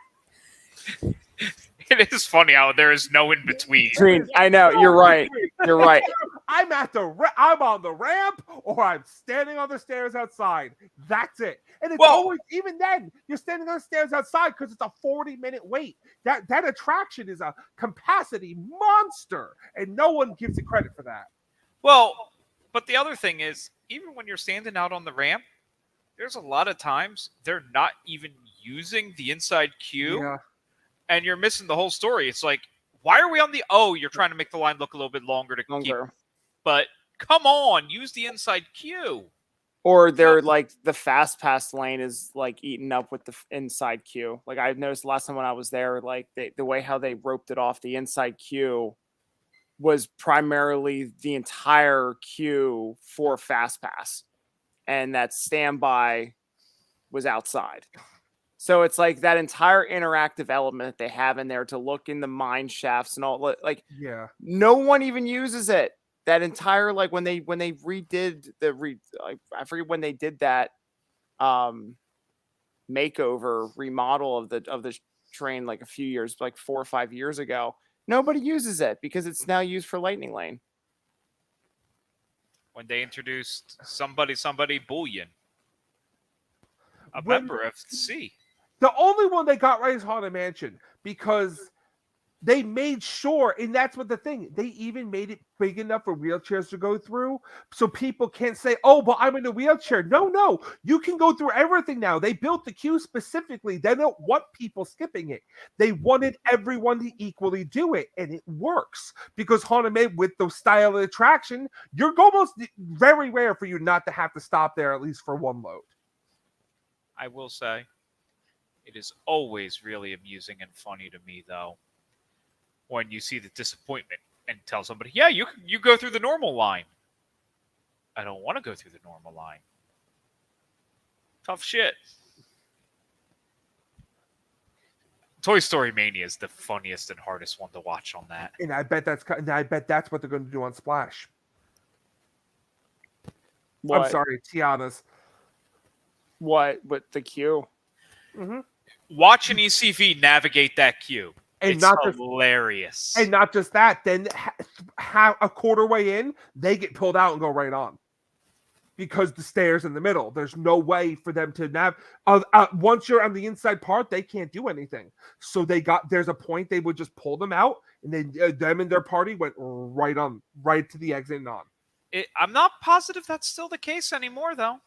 It is funny how there is no in between. I know, you're right. You're right. I'm I'm on the ramp, or I'm standing on the stairs outside. That's it. And it's always, even then, you're standing on the stairs outside because it's a 40-minute wait. That attraction is a capacity monster, and no one gives it credit for that. Well, but the other thing is, even when you're standing out on the ramp, there's a lot of times they're not even using the inside queue. Yeah. And you're missing the whole story. It's like, why are we on the... Oh, you're trying to make the line look a little bit longer to keep... But come on, use the inside queue. Or they're like, the fast pass lane is like eaten up with the inside queue. Like I've noticed last time when I was there, like the way how they roped it off, the inside queue was primarily the entire queue for fast pass. And that standby was outside. So it's like that entire interactive element that they have in there to look in the mine shafts and all, like, yeah, no one even uses it. That entire, like when they redid I forget when they did that makeover remodel of the train, like a few years, like 4 or 5 years ago. Nobody uses it because it's now used for Lightning Lane. When they introduced somebody Bullion, a member of C. The only one they got right is Haunted Mansion because they made sure, and that's what the thing, they even made it big enough for wheelchairs to go through so people can't say, oh, but I'm in a wheelchair. No, you can go through everything now. They built the queue specifically. They don't want people skipping it. They wanted everyone to equally do it, and it works because Haunted Mansion, with the style of attraction, you're almost very rare for you not to have to stop there at least for one load. I will say, it is always really amusing and funny to me, though, when you see the disappointment and tell somebody, yeah, you go through the normal line. I don't want to go through the normal line. Tough shit. Toy Story Mania is the funniest and hardest one to watch on that. And I bet that's what they're going to do on Splash. What? I'm sorry, Tiana's. What? With the queue? Mm-hmm. Watch an ECV navigate that queue. And it's not hilarious. And not just that, then a quarter way in, they get pulled out and go right on. Because the stairs in the middle, there's no way for them to once you're on the inside part, they can't do anything. So there's a point they would just pull them out, and then them and their party went right to the exit and on. I'm not positive that's still the case anymore, though.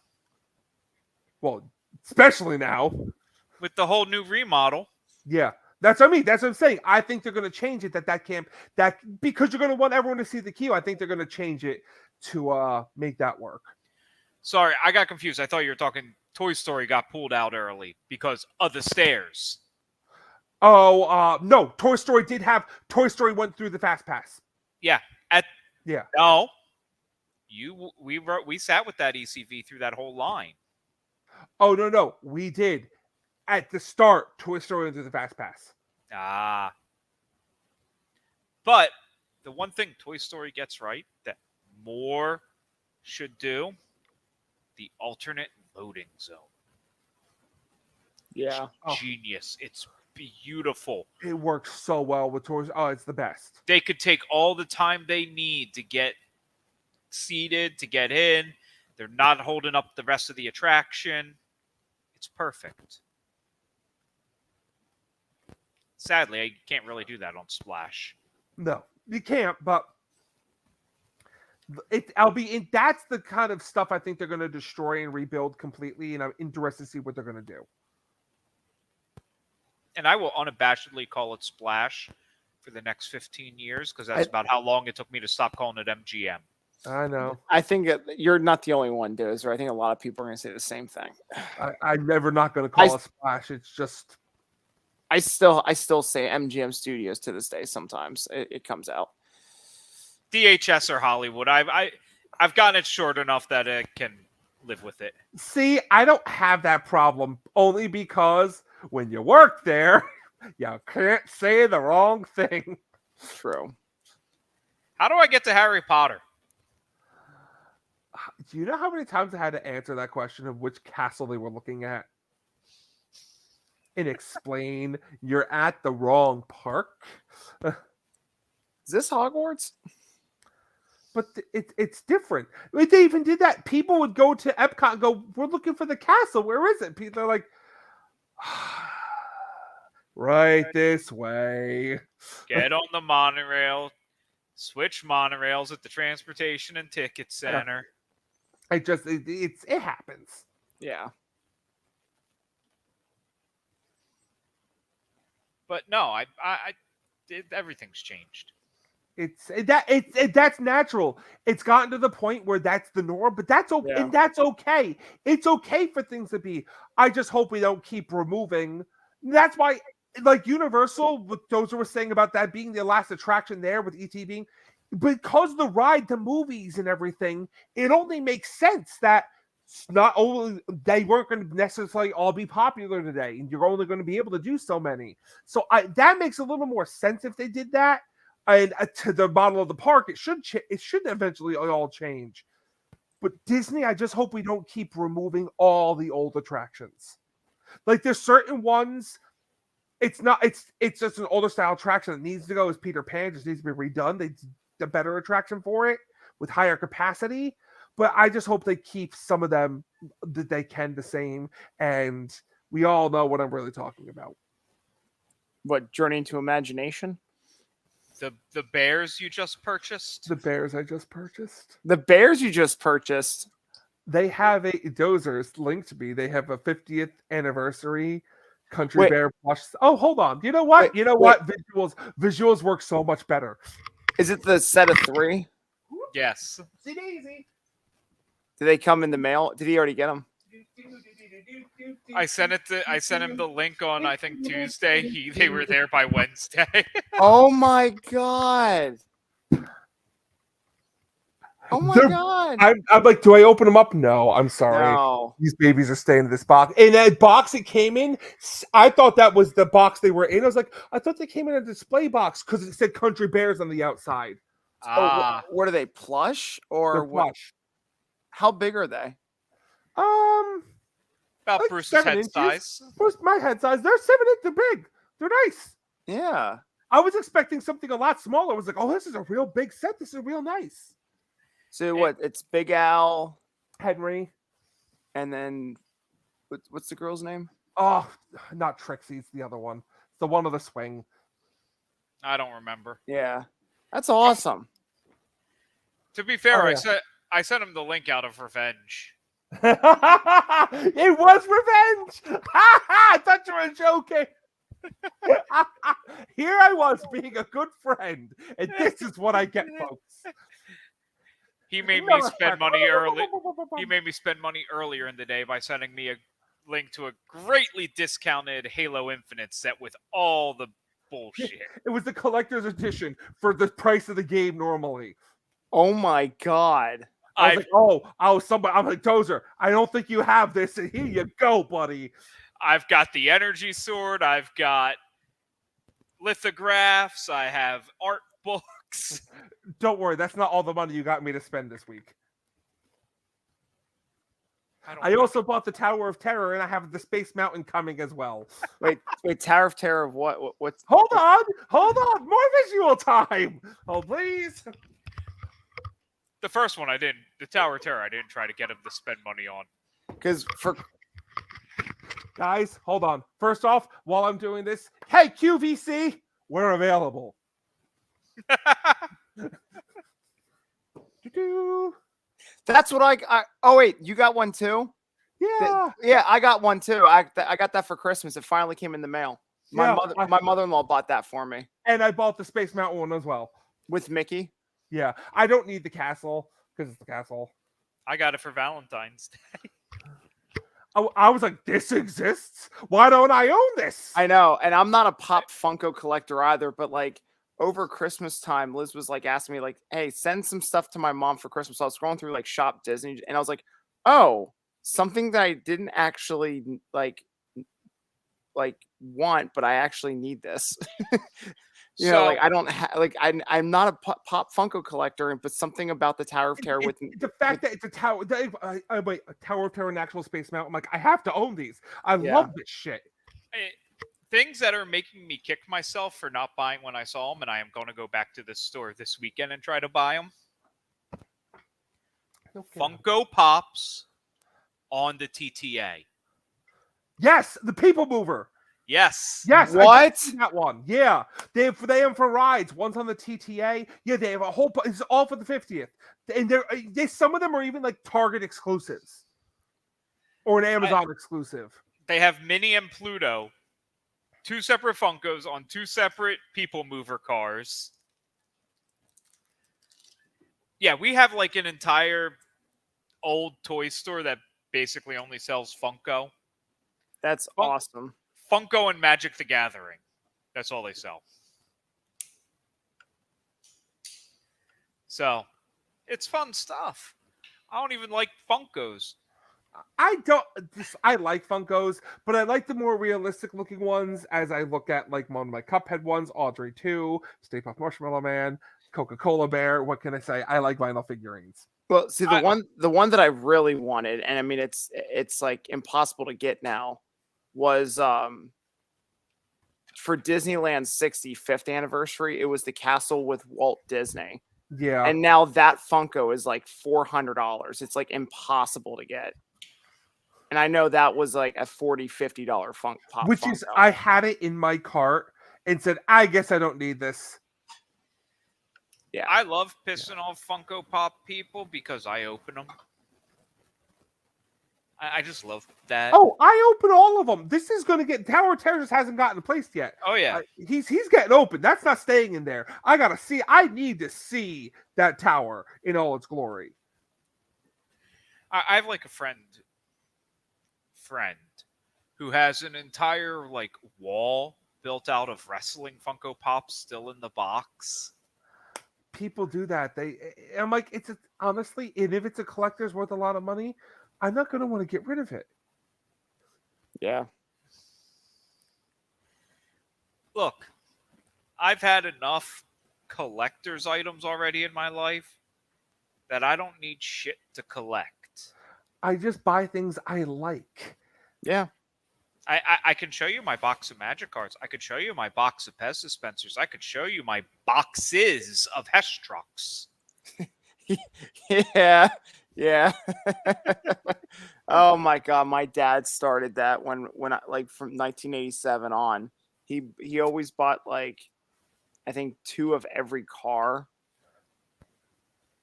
Well, especially now. With the whole new remodel. Yeah. That's what I mean. That's what I'm saying. I think they're going to change it because you're going to want everyone to see the queue. I think they're going to change it to make that work. Sorry, I got confused. I thought you were talking Toy Story got pulled out early because of the stairs. Oh, no. Toy Story went through the Fast Pass. Yeah. Yeah. No. We sat with that ECV through that whole line. Oh, no. We did. At the start, Toy Story went through the Fast Pass. Ah. But the one thing Toy Story gets right that more should do, the alternate loading zone. Yeah. Genius. It's beautiful. It works so well with Toy Story. Oh, it's the best. They could take all the time they need to get seated, to get in. They're not holding up the rest of the attraction. It's perfect. Sadly, I can't really do that on Splash. No, you can't, but that's the kind of stuff I think they're going to destroy and rebuild completely, and I'm interested to see what they're going to do. And I will unabashedly call it Splash for the next 15 years, because that's about how long it took me to stop calling it MGM. I know. I think you're not the only one, Dozer. I think a lot of people are going to say the same thing. I'm never not going to call it Splash. It's just... I still say MGM Studios to this day. Sometimes it comes out. DHS or Hollywood. I've gotten it short enough that I can live with it. See, I don't have that problem only because when you work there, you can't say the wrong thing. True. How do I get to Harry Potter? Do you know how many times I had to answer that question of which castle they were looking at? And explain you're at the wrong park. Is this Hogwarts? But it's different. I mean, they even did that. People would go to Epcot and go, "We're looking for the castle. Where is it?" People are like, "Right this way." Get on the monorail. Switch monorails at the Transportation and Ticket Center. It happens. Yeah. But no, everything's changed. That's natural. It's gotten to the point where that's the norm, but that's okay. Yeah. And that's okay. It's okay for things to be. I just hope we don't keep removing. That's why, like Universal, what Dozer was saying about that being the last attraction there with ET being, because the ride, the movies and everything, it only makes sense that not only they weren't going to necessarily all be popular today, and you're only going to be able to do so many. So that makes a little more sense if they did that. And to the model of the park, it should eventually all change. But Disney, I just hope we don't keep removing all the old attractions. Like there's certain ones, it's just an older style attraction that needs to go. As Peter Pan just needs to be redone. They a better attraction for it with higher capacity. But I just hope they keep some of them that they can the same. And we all know what I'm really talking about. What, Journey into Imagination? The bears you just purchased? The bears I just purchased. The bears you just purchased. They have Dozer's linked to me. They have a 50th anniversary Country Bear plush. Oh, hold on. You know what? What? Visuals work so much better. Is it the set of 3? Yes. See Daisy. Did they come in the mail? Did he already get them? I sent him the link on I think Tuesday. They were there by Wednesday. Oh my god. Oh my god. I'm like, do I open them up? No, I'm sorry. No. These babies are staying in this box. And that box it came in, I thought that was the box they were in. I was like, I thought they came in a display box because it said Country Bears on the outside. What are they, plush or They're what? plush. How big are they? About like Bruce's 7 head inches. size. Bruce, my head size. They're 7 inches. They're big. They're nice. Yeah. I was expecting something a lot smaller. I was like, oh, this is a real big set. This is real nice. So what? It's Big Al, Henry. and then what's the girl's name? Oh, not Trixie. It's the other one. It's the one with the swing. I don't remember. Yeah. That's awesome. To be fair, Oh, yeah. I sent him the link out of revenge. It was revenge. I thought you were joking. Here I was being a good friend, and this is what I get, folks. He made me spend money early. He made me spend money earlier in the day by sending me a link to a greatly discounted Halo Infinite set with all the bullshit. It was the collector's edition for the price of the game normally. Oh my god. I was like, somebody. I'm like, Dozer, I don't think you have this, and here you go, buddy. I've got the energy sword. I've got lithographs. I have art books. Don't worry, that's not all the money you got me to spend this week. I also bought the Tower of Terror, and I have the Space Mountain coming as well. Wait, Tower of Terror of what? What's Hold on, more visual time. Oh, please. The first one I didn't. The Tower of Terror I didn't try to get him to spend money on. Because for guys, hold on. First off, while I'm doing this, hey QVC, we're available. that's what I. Oh wait, you got one too? Yeah. Yeah, I got one too. I got that for Christmas. It finally came in the mail. My mother-in-law bought that for me. And I bought the Space Mountain one as well. With Mickey. Yeah, I don't need the castle because it's the castle. I got it for Valentine's Day. I was like, this exists? Why don't I own this? I know, and I'm not a Pop Funko collector either, but like over Christmas time, Liz was like asking me like, "Hey, send some stuff to my mom for Christmas." So I was scrolling through like Shop Disney, and I was like, "Oh, something that I didn't actually like want, but I actually need this." You know, So like I don't like I'm not a pop Funko collector, but something about the Tower of Terror with The fact that it's a tower, wait, a Tower of Terror and actual Space Mountain. I'm like, I have to own these. I Yeah. love this shit. things that are making me kick myself for not buying when I saw them, and I am going to go back to this store this weekend and try to buy them. Okay. Funko Pops on the TTA. Yes, the People Mover. Yes. Yes, I What? did see that one. Yeah, they have for rides. One's on the TTA. Yeah, they have a whole. It's all for the 50th, and they some of them are even like Target exclusives or an Amazon exclusive. They have Minnie and Pluto, 2 separate Funkos on 2 separate People Mover cars. Yeah, we have like an entire old toy store that basically only sells Funko. That's awesome. Funko and Magic the Gathering. That's all they sell. So, it's fun stuff. I don't even like Funkos. I like Funkos, but I like the more realistic looking ones as I look at like one of my Cuphead ones, Audrey 2, Stay Puft Marshmallow Man, Coca-Cola Bear. What can I say? I like vinyl figurines. Well, see the one that I really wanted, and I mean it's like impossible to get now, was for Disneyland's 65th anniversary. It was the castle with Walt Disney, Yeah. and now that Funko is like $400. It's like impossible to get. And I know that was like a $40-50 pop. Which Funko. is, I had it in my cart and said, I guess I don't need this. Yeah, I love pissing off Funko Pop people because I open them. I just love that. Oh, I open all of them. This is going to get Tower of Terror just hasn't gotten placed yet. Oh yeah. He's getting open. That's not staying in there. I need to see that tower in all its glory. I have like a friend who has an entire like wall built out of wrestling Funko Pops still in the box. People do that. I'm like, honestly, and if it's a collector's worth a lot of money, I'm not going to want to get rid of it. yeah. Look, I've had enough collector's items already in my life that I don't need shit to collect. I just buy things I like. Yeah. I can show you my box of Magic cards. I could show you my box of Pez dispensers. I could show you my boxes of Hess trucks. Yeah. Yeah. Oh my god, my dad started that when I like from 1987 on. He always bought like I think 2 of every car.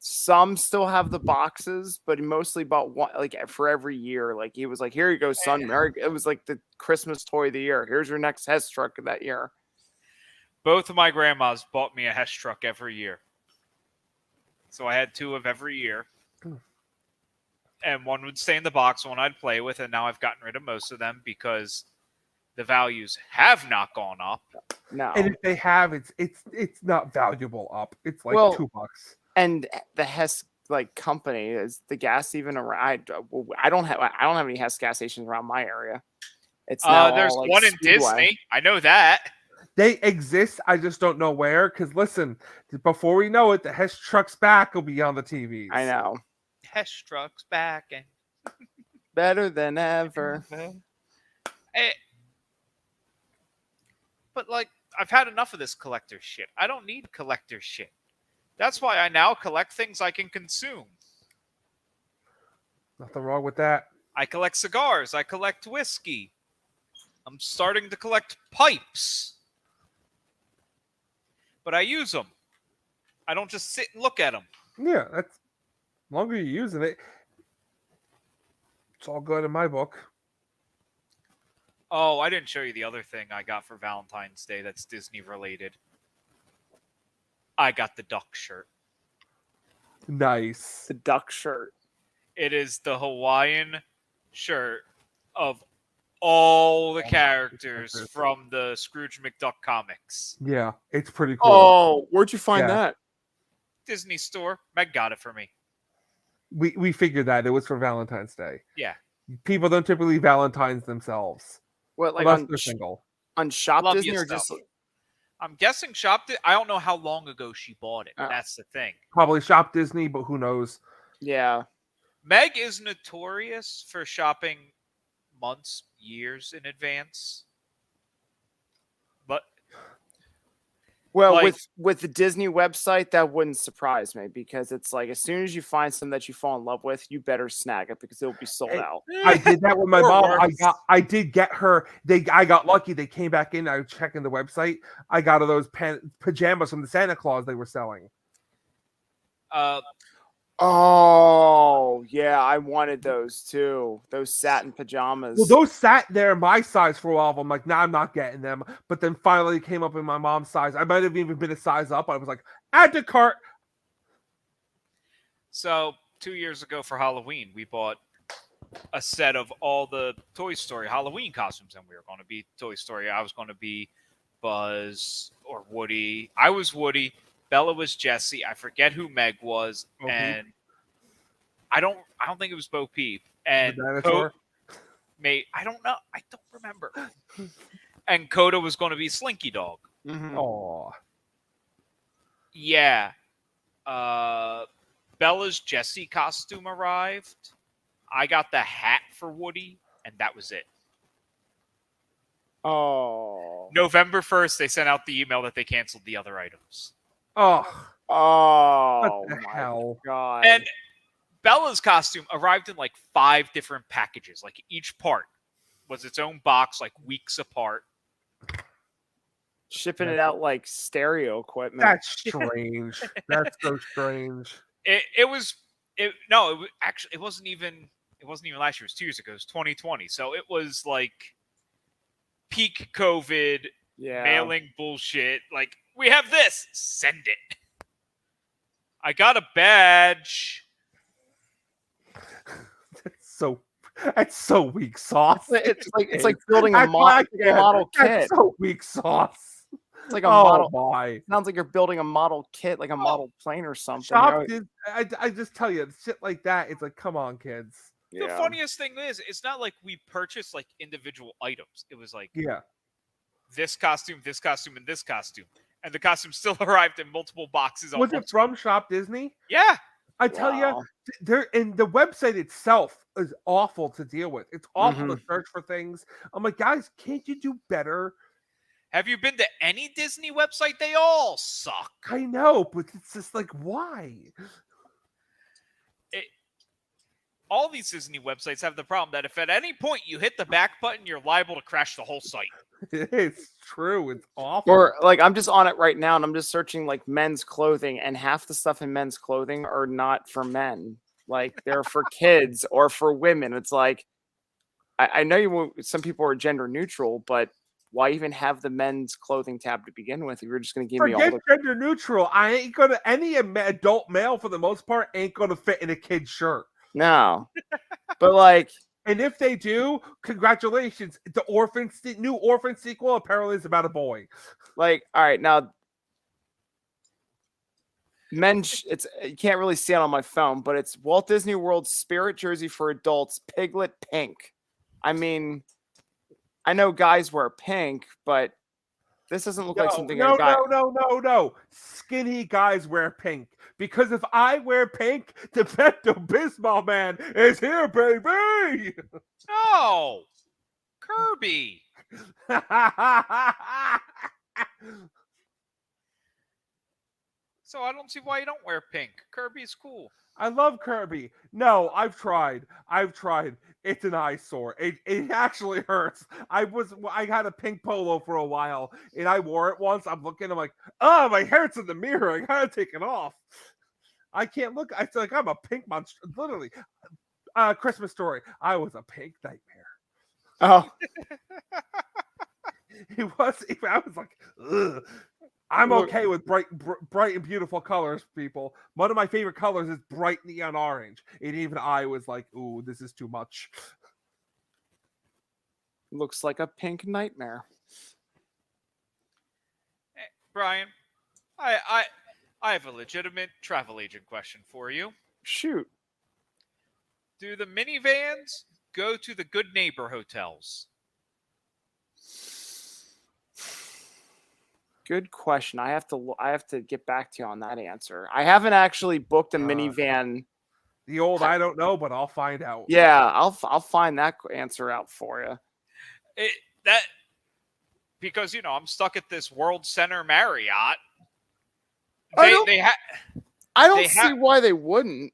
Some still have the boxes, but he mostly bought one like for every year. Like he was like, "Here you go, son." It was like the Christmas toy of the year. Here's your next Hess truck of that year. Both of my grandmas bought me a Hess truck every year. So I had 2 of every year. And one would stay in the box, one I'd play with, and now I've gotten rid of most of them because the values have not gone up. No. And if they have, it's not valuable up. It's like $2. And the Hess like company, is the gas even around? I don't have any Hess gas stations around my area. It's now there's all, like, one in Speedway. Disney. I know that. They exist. I just don't know where. Because listen, before we know it, the Hess truck's back will be on the TVs. I know. Hess truck's back and Better than ever. But like, I've had enough of this collector shit. I don't need collector shit. That's why I now collect things I can consume. Nothing wrong with that. I collect cigars. I collect whiskey. I'm starting to collect pipes. But I use them. I don't just sit and look at them. Yeah, that's as long as you're using it. It's all good in my book. Oh, I didn't show you the other thing I got for Valentine's Day that's Disney related. I got the duck shirt. Nice. The duck shirt. It is the Hawaiian shirt of all the characters from the Scrooge McDuck comics. Yeah, it's pretty cool. Oh, where'd you find Yeah. that? Disney store. Meg got it for me. We figured that it was for Valentine's Day. Yeah. People don't typically Valentines themselves What, like unless on they're single. on Shop Love Disney you or stuff. just? I'm guessing I don't know how long ago she bought it. Oh. That's the thing. Probably Shop Disney, but who knows? Yeah. Meg is notorious for shopping months, years in advance. But Well, Like- with the Disney website, that wouldn't surprise me because it's like as soon as you find something that you fall in love with, you better snag it because it'll be sold Hey, out. I did that with my Or mom. worse. I did get her. I got lucky. They came back in. I was checking the website. I got her those pajamas from the Santa Claus they were selling. Oh yeah, I wanted those too. Those satin pajamas. Well, those sat there my size for a while. I'm like, nah, I'm not getting them. But then finally came up in my mom's size. I might have even been a size up. I was like, add to cart. So 2 years ago for Halloween, we bought a set of all the Toy Story Halloween costumes, and we were going to be Toy Story. I was going to be Buzz or Woody. I was Woody. Bella was Jessie. I forget who Meg was, Bo Peep? and I don't think it was Bo Peep. And The dinosaur. I don't know. I don't remember. And Coda was going to be Slinky Dog. Mhm. Oh, Yeah. Bella's Jessie costume arrived. I got the hat for Woody, and that was it. Oh. November 1st, they sent out the email that they canceled the other items. oh, Oh what the my hell? god. And Bella's costume arrived in like 5 different packages. Like each part was its own box, like weeks apart. shipping it out like stereo equipment. That's strange. That's so strange. It wasn't even last year. It was 2 years ago. It was 2020. So it was like peak COVID Yeah. mailing bullshit. Like, we have this, send it. I got a badge. That's so weak sauce. It's like building a That's why I model can't. kit. That's so weak sauce. It's like a Oh model. my! Sounds like you're building a model kit, like a model plane or something. Shop I just tell you, shit like that. It's like, come on, kids. The funniest thing is, it's not like we purchased like individual items. It was like Yeah. this costume, and this costume. And the costume still arrived in multiple boxes. on Was it multiple- from Shop Disney? Yeah. I tell you, Wow. and the website itself is awful to deal with. It's awful Mm-hmm. to search for things. I'm like, guys, can't you do better? Have you been to any Disney website? They all suck. I know, but it's just like, why? All these Disney websites have the problem that if at any point you hit the back button, you're liable to crash the whole site. It's true. It's awful. Or like I'm just on it right now and I'm just searching like men's clothing and half the stuff in men's clothing are not for men. Like they're for kids or for women. It's like I know some people are gender neutral, but why even have the men's clothing tab to begin with? If you're just going to give me all Forget the gender neutral. I ain't gonna any adult male for the most part ain't gonna fit in a kid's shirt. no, but like And if they do, congratulations. The new Orphan sequel apparently is about a boy. all right now. Men's it's you can't really see it on my phone, but it's Walt Disney World Spirit jersey for adults, Piglet pink. I mean, I know guys wear pink, but this doesn't look like something a guy. No. Skinny guys wear pink. Because if I wear pink, the Pepto Bismol man is here, baby. No! Kirby! So I don't see why you don't wear pink. Kirby's cool. I love Kirby. No, I've tried. It's an eyesore. It actually hurts. I had a pink polo for a while, and I wore it once. I'm looking. I'm like, oh, my hair's in the mirror. I gotta take it off. I can't look. I feel like I'm a pink monster. Literally, Christmas Story. I was a pink nightmare. Oh, It was. I was like, ugh. I'm Look- okay with bright and beautiful colors, people. One of my favorite colors is bright neon orange. And even I was like, ooh, this is too much. Looks like a pink nightmare. Brian, I have a legitimate travel agent question for you. Shoot. Do the minivans go to the Good Neighbor hotels? Good question. I have to get back to you on that answer. I haven't actually booked a minivan. The old I don't know, but I'll find out. Yeah, I'll find that answer out for you. Because I'm stuck at this World Center Marriott. I don't they see why they wouldn't.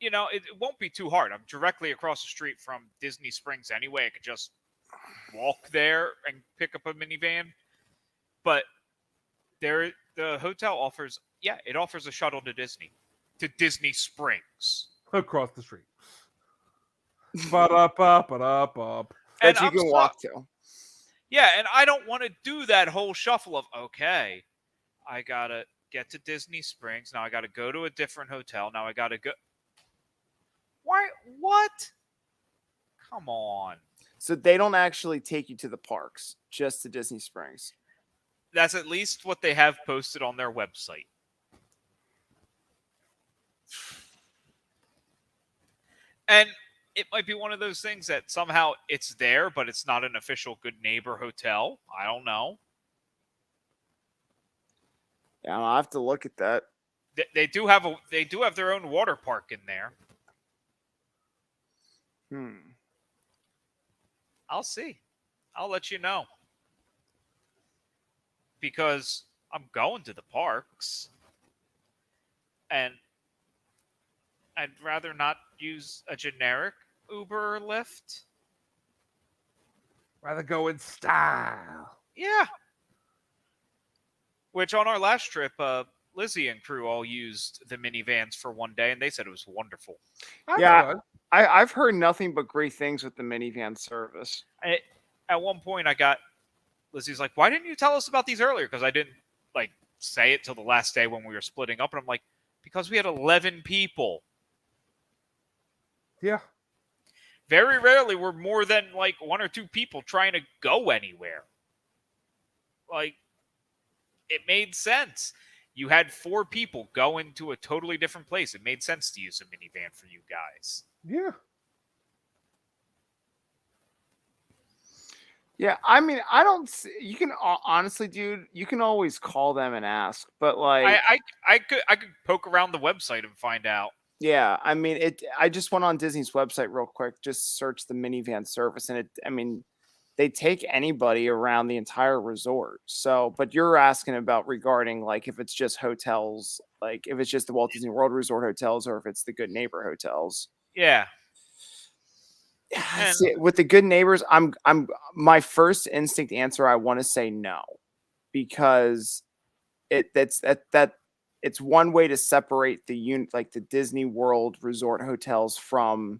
It won't be too hard. I'm directly across the street from Disney Springs anyway. I could just walk there and pick up a minivan. But the hotel offers a shuttle to Disney Springs. Across the street. Ba-da-ba-ba-da-ba. That you can walk to. Yeah, and I don't want to do that whole shuffle of, okay, I got to get to Disney Springs. Now I got to go to a different hotel. Now I got to go. Why? What? Come on. So they don't actually take you to the parks, just to Disney Springs. That's at least what they have posted on their website. And it might be one of those things that somehow it's there, but it's not an official Good Neighbor hotel. I don't know. Yeah, I'll have to look at that. They do have their own water park in there. I'll see. I'll let you know. Because I'm going to the parks. And I'd rather not use a generic Uber or Lyft. Rather go in style. Yeah. Which on our last trip, Lizzie and crew all used the minivans for one day, and they said it was wonderful. That's Yeah. good. I've heard nothing but great things with the minivan service. At one point, Lizzie's like, "Why didn't you tell us about these earlier?" Because I didn't say it till the last day when we were splitting up, and I'm like, because we had 11 people. Yeah. Very rarely were more than one or two people trying to go anywhere. It made sense. You had 4 people going to a totally different place. It made sense to use a minivan for you guys. Yeah. Yeah, I mean, I don't see, you can honestly, dude, you can always call them and ask, but I could poke around the website and find out. yeah, I mean, I just went on Disney's website real quick, just search the minivan service, and they take anybody around the entire resort. So, but you're asking about regarding if it's just hotels, if it's just the Walt Disney World Resort hotels, or if it's the Good Neighbor hotels. Yeah. See, with the Good Neighbors, I'm my first instinct answer, I want to say no, because it's one way to separate the Disney World Resort hotels from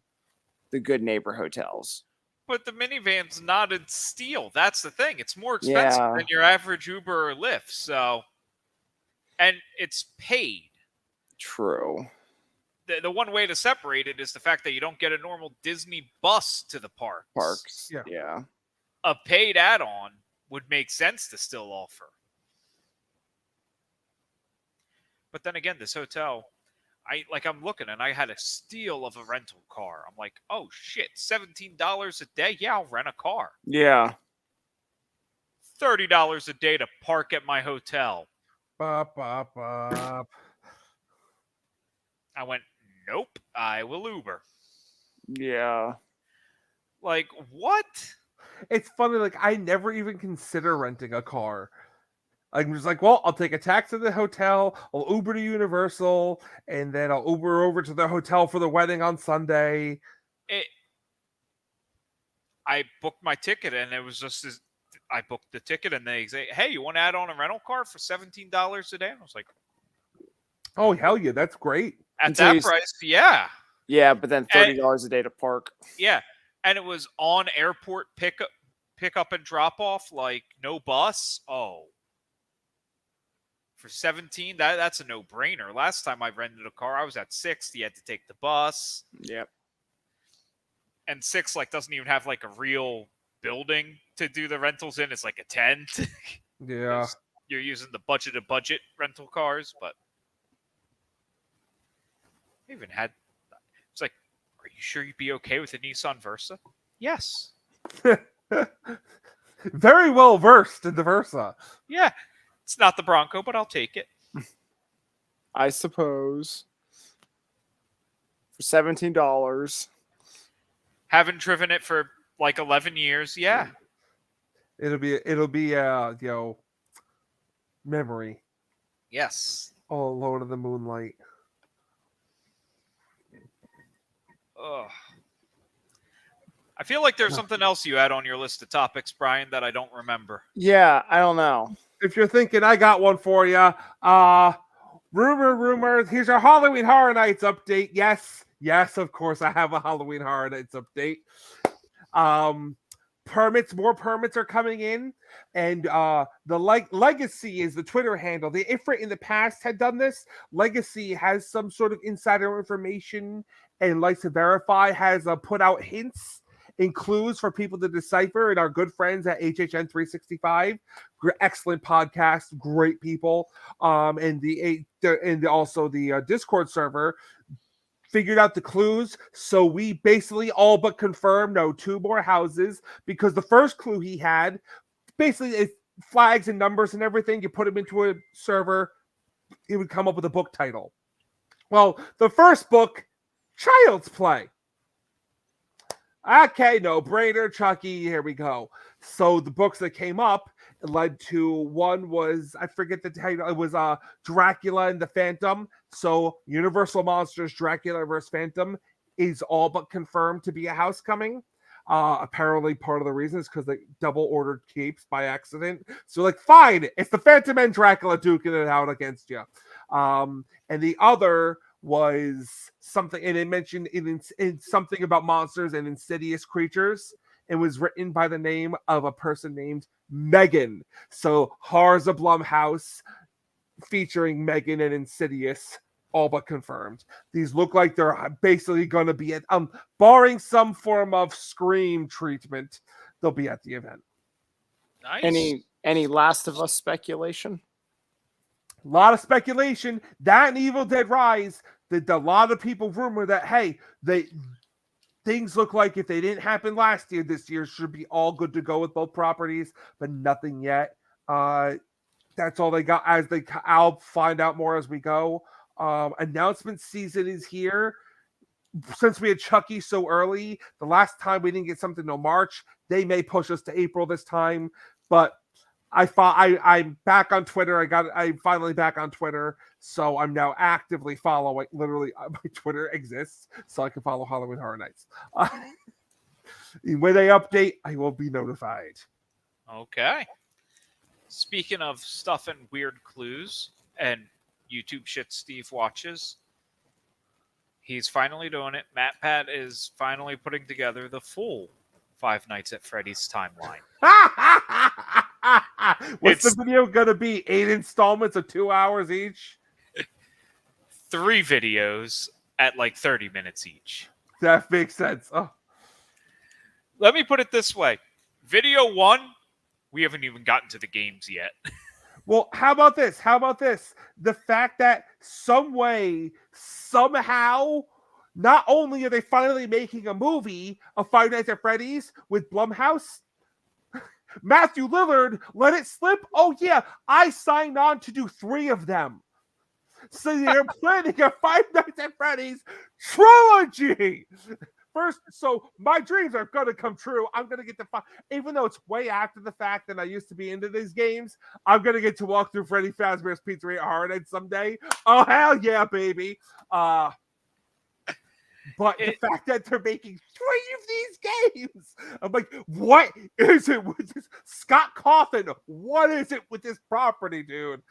the Good Neighbor hotels. But the minivan's knotted steel. That's the thing. It's more expensive than your average Uber or Lyft. So, and it's paid. True. The one way to separate it is the fact that you don't get a normal Disney bus to the parks. Yeah. A paid add-on would make sense to still offer. But then again, this hotel, I'm looking and I had a steal of a rental car. I'm like, oh shit, $17 a day? Yeah, I'll rent a car. Yeah. $30 a day to park at my hotel. Bop, bop, bop. I went, nope, I will Uber. Yeah. What? It's funny, I never even consider renting a car. I'm just well, I'll take a taxi to the hotel, I'll Uber to Universal, and then I'll Uber over to the hotel for the wedding on Sunday. I booked my ticket, and it was just I booked the ticket, and they say, hey, you want to add on a rental car for $17 a day? And I was like, oh, hell yeah, that's great. At that price, yeah. Yeah, but then $30 a day to park. Yeah, and it was on airport pickup and drop off, no bus. Oh. For $17, that's a no-brainer. Last time I rented a car, I was at 60. You had to take the bus. Yep. and 6 like doesn't even have like a real building to do the rentals in. It's like a tent. Yeah. You're using the budget rental cars, but I even had. It's like, are you sure you'd be okay with a Nissan Versa? Yes. Very well versed in the Versa. Yeah. It's not the Bronco, but I'll take it. I suppose. For $17. Haven't driven it for like 11 years. Yeah. It'll be memory. Yes. Oh, Lord of the Moonlight. Ugh. I feel like there's something else you had on your list of topics, Brian, that I don't remember. Yeah, I don't know. If you're thinking, I got one for you. Rumors. Here's our Halloween Horror Nights update. Yes, of course, I have a Halloween Horror Nights update. More permits are coming in, and the Legacy is the Twitter handle. The Ifrit in the past had done this. Legacy has some sort of insider information and likes to verify. Has put out hints and clues for people to decipher. And our good friends at HHN 365, excellent podcast, great people. And also the Discord server figured out the clues. So we basically all but confirmed 2 more houses, because the first clue he had basically is flags and numbers and everything. You put them into a server, it would come up with a book title. Well, the first book, Child's Play. Okay, no brainer, Chucky. Here we go. So the books that came up led to, one was, I forget the title. It was Dracula and the Phantom. So Universal Monsters Dracula vs. Phantom is all but confirmed to be a house coming. Apparently part of the reason is because they double ordered capes by accident. So like, fine, it's the Phantom and Dracula duking it out against you. And the other was something, and it mentioned in something about monsters and insidious creatures. It was written by the name of a person named Megan. So Horrors of Blumhouse featuring Megan and Insidious, all but confirmed. These look like they're basically going to be at, barring some form of Scream treatment, they'll be at the event. Nice. Any Last of Us speculation? A lot of speculation. That and Evil Dead Rise, that a lot of people rumor that, hey, things look like if they didn't happen last year, this year should be all good to go with both properties, but nothing yet. That's all they got. I'll find out more as we go. Announcement season is here. Since we had Chucky so early, the last time we didn't get something till March, they may push us to April this time, but I'm back on Twitter. I'm finally back on Twitter, so I'm now actively following. Literally, my Twitter exists, so I can follow Halloween Horror Nights. When they update, I will be notified. Okay. Speaking of stuff and weird clues and YouTube shit Steve watches, he's finally doing it. MatPat is finally putting together the full Five Nights at Freddy's timeline. What's the video gonna be? 8 installments of 2 hours each? 3 videos at like 30 minutes each. That makes sense. Oh. Let me put it this way. Video 1, we haven't even gotten to the games yet. Well, how about this? The fact that some way, somehow, not only are they finally making a movie of Five Nights at Freddy's with Blumhouse, Matthew Lillard let it slip. Oh yeah, I signed on to do 3 of them. So they're planning a Five Nights at Freddy's trilogy. First, so my dreams are gonna come true. I'm gonna get to even though it's way after the fact that I used to be into these games, I'm gonna get to walk through Freddy Fazbear's Pizzeria Horror Nights someday. Oh hell yeah, baby! But the fact that they're making 3 of these games, I'm like, what is it with this Scott Cawthon? What is it with this property, dude?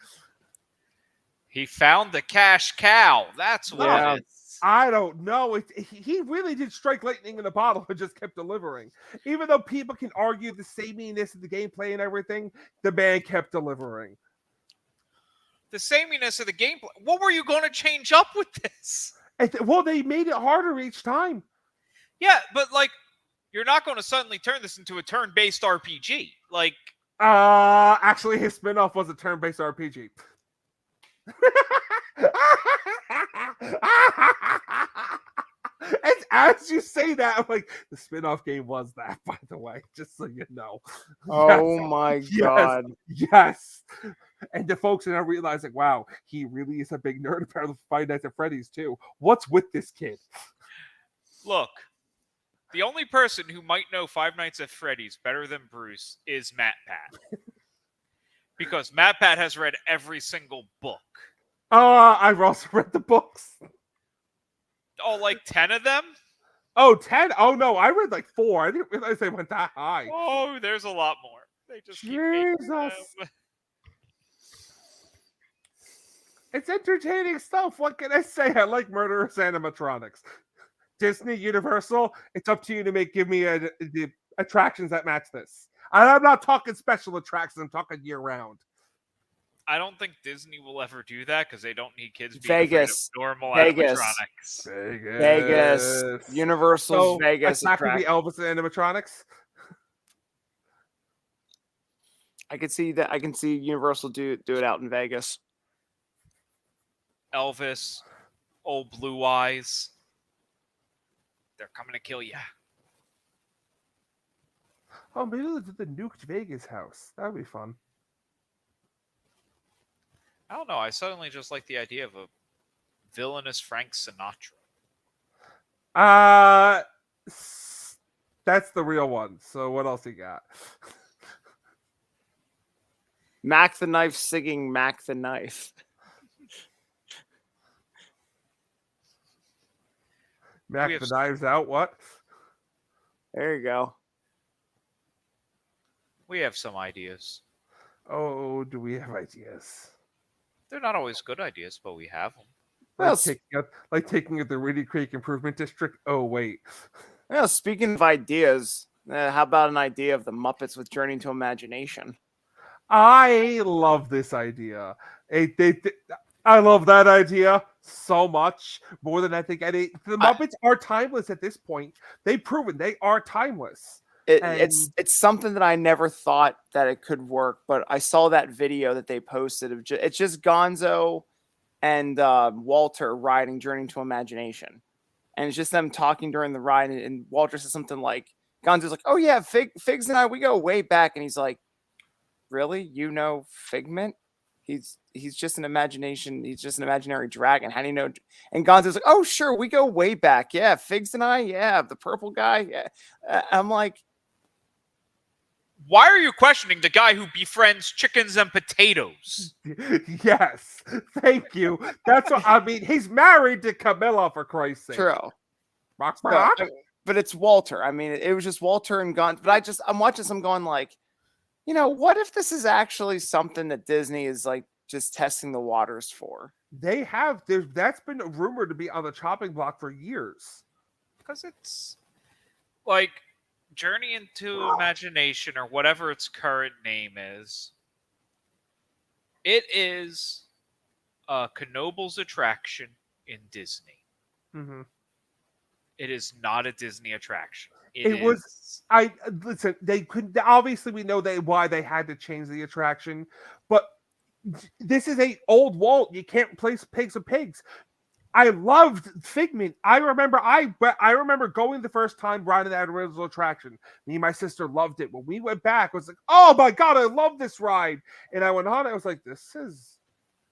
He found the cash cow. That's what it is. I don't know. He really did strike lightning in a bottle and just kept delivering. Even though people can argue the sameness of the gameplay and everything, the man kept delivering. The sameness of the gameplay. What were you going to change up with this? Well, they made it harder each time. Yeah, but like, You're not going to suddenly turn this into a turn-based RPG. Like, Actually, his spinoff was a turn-based RPG. And as you say that, I'm like, the spin-off game was that, by the way, just so you know. Oh my Yes, god. yes. And the folks are now realizing, wow, he really is a big nerd about Five Nights at Freddy's too. What's with this kid? look, the only person who might know Five Nights at Freddy's better than Bruce is Matt Pat. Because Matt Pat has read every single book. I've also read the books. Oh, like 10 of them? Oh, 10? Oh no, I read like 4. I didn't realize they went that high. Oh, there's a lot more. They just keep making them. Jesus. It's entertaining stuff. What can I say? I like murderous animatronics. Disney, Universal, it's up to you to give me the attractions that match this. And I'm not talking special attractions. I'm talking year round. I don't think Disney will ever do that because they don't need kids being Vegas. afraid of normal Vegas. animatronics. Vegas. Universal's So, Vegas. It's not going to be attraction. Elvis animatronics. I could see that. I can see Universal do it out in Vegas. Elvis, old blue eyes. They're coming to kill you. Oh, maybe they'll do the Nuked Vegas house. That would be fun. I don't know. I suddenly just like the idea of a villainous Frank Sinatra. That's the real one. So what else you got? Mac the Knife singing Mac the Knife. Mac have the s- Knives Out. What? There you go. We have some ideas. Oh, do we have ideas? They're not always good ideas, but we have them. Well, Taking out the Reedy Creek Improvement District. Oh wait. Well, speaking of ideas, how about an idea of the Muppets with Journey to Imagination? I love this idea. I love that idea so much more than I think any. The Muppets are timeless at this point. They've proven they are timeless. It's something that I never thought that it could work, but I saw that video that they posted of it's just Gonzo and Walter riding Journey to Imagination, and it's just them talking during the ride, and Walter says something like, Gonzo's like, "Oh yeah, Figs and I, we go way back," and he's like, "Really? You know Figment? He's just an imagination. He's just an imaginary dragon. How do you know?" And Gonzo's like, "Oh sure, we go way back. Yeah, Figs and I. Yeah, the purple guy. Yeah." I'm like, Why are you questioning the guy who befriends chickens and potatoes? Yes, thank you. That's what I mean. He's married to Camilla, for Christ's sake. true. Rock, No, rock. but it's Walter. I mean, it was just Walter and Gon. But I'm watching some going like, what if this is actually something that Disney is like just testing the waters for? They have. That's been rumored to be on the chopping block for years. Because it's like Journey into Imagination or whatever its current name is. It is Knoebel's attraction in Disney. Mm-hmm. It is not a Disney attraction. It was. Listen. They could obviously we know why they had to change the attraction, but this is a old Walt. You can't place pigs with pigs. I loved Figment. I remember going the first time riding that original attraction. Me and my sister loved it. When we went back, I was like, "Oh my god, I love this ride!" And I went on. I was like, "This is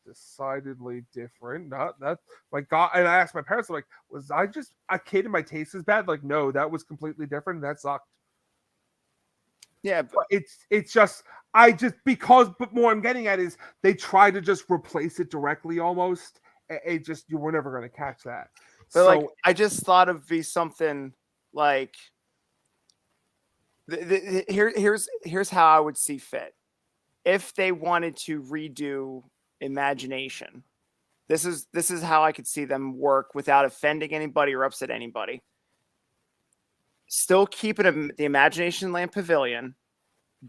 decidedly different." Not that, my god. And I asked my parents, like, "Was I just a kid and my taste is bad?" Like, no, that was completely different. That sucked. Yeah, But it's just but more I'm getting at is they try to just replace it directly almost. It just you were never going to catch that. but So like I just thought it'd be something like here's how I would see fit if they wanted to redo Imagination. This is how I could see them work without offending anybody or upset anybody. Still keep it the Imagination Land Pavilion,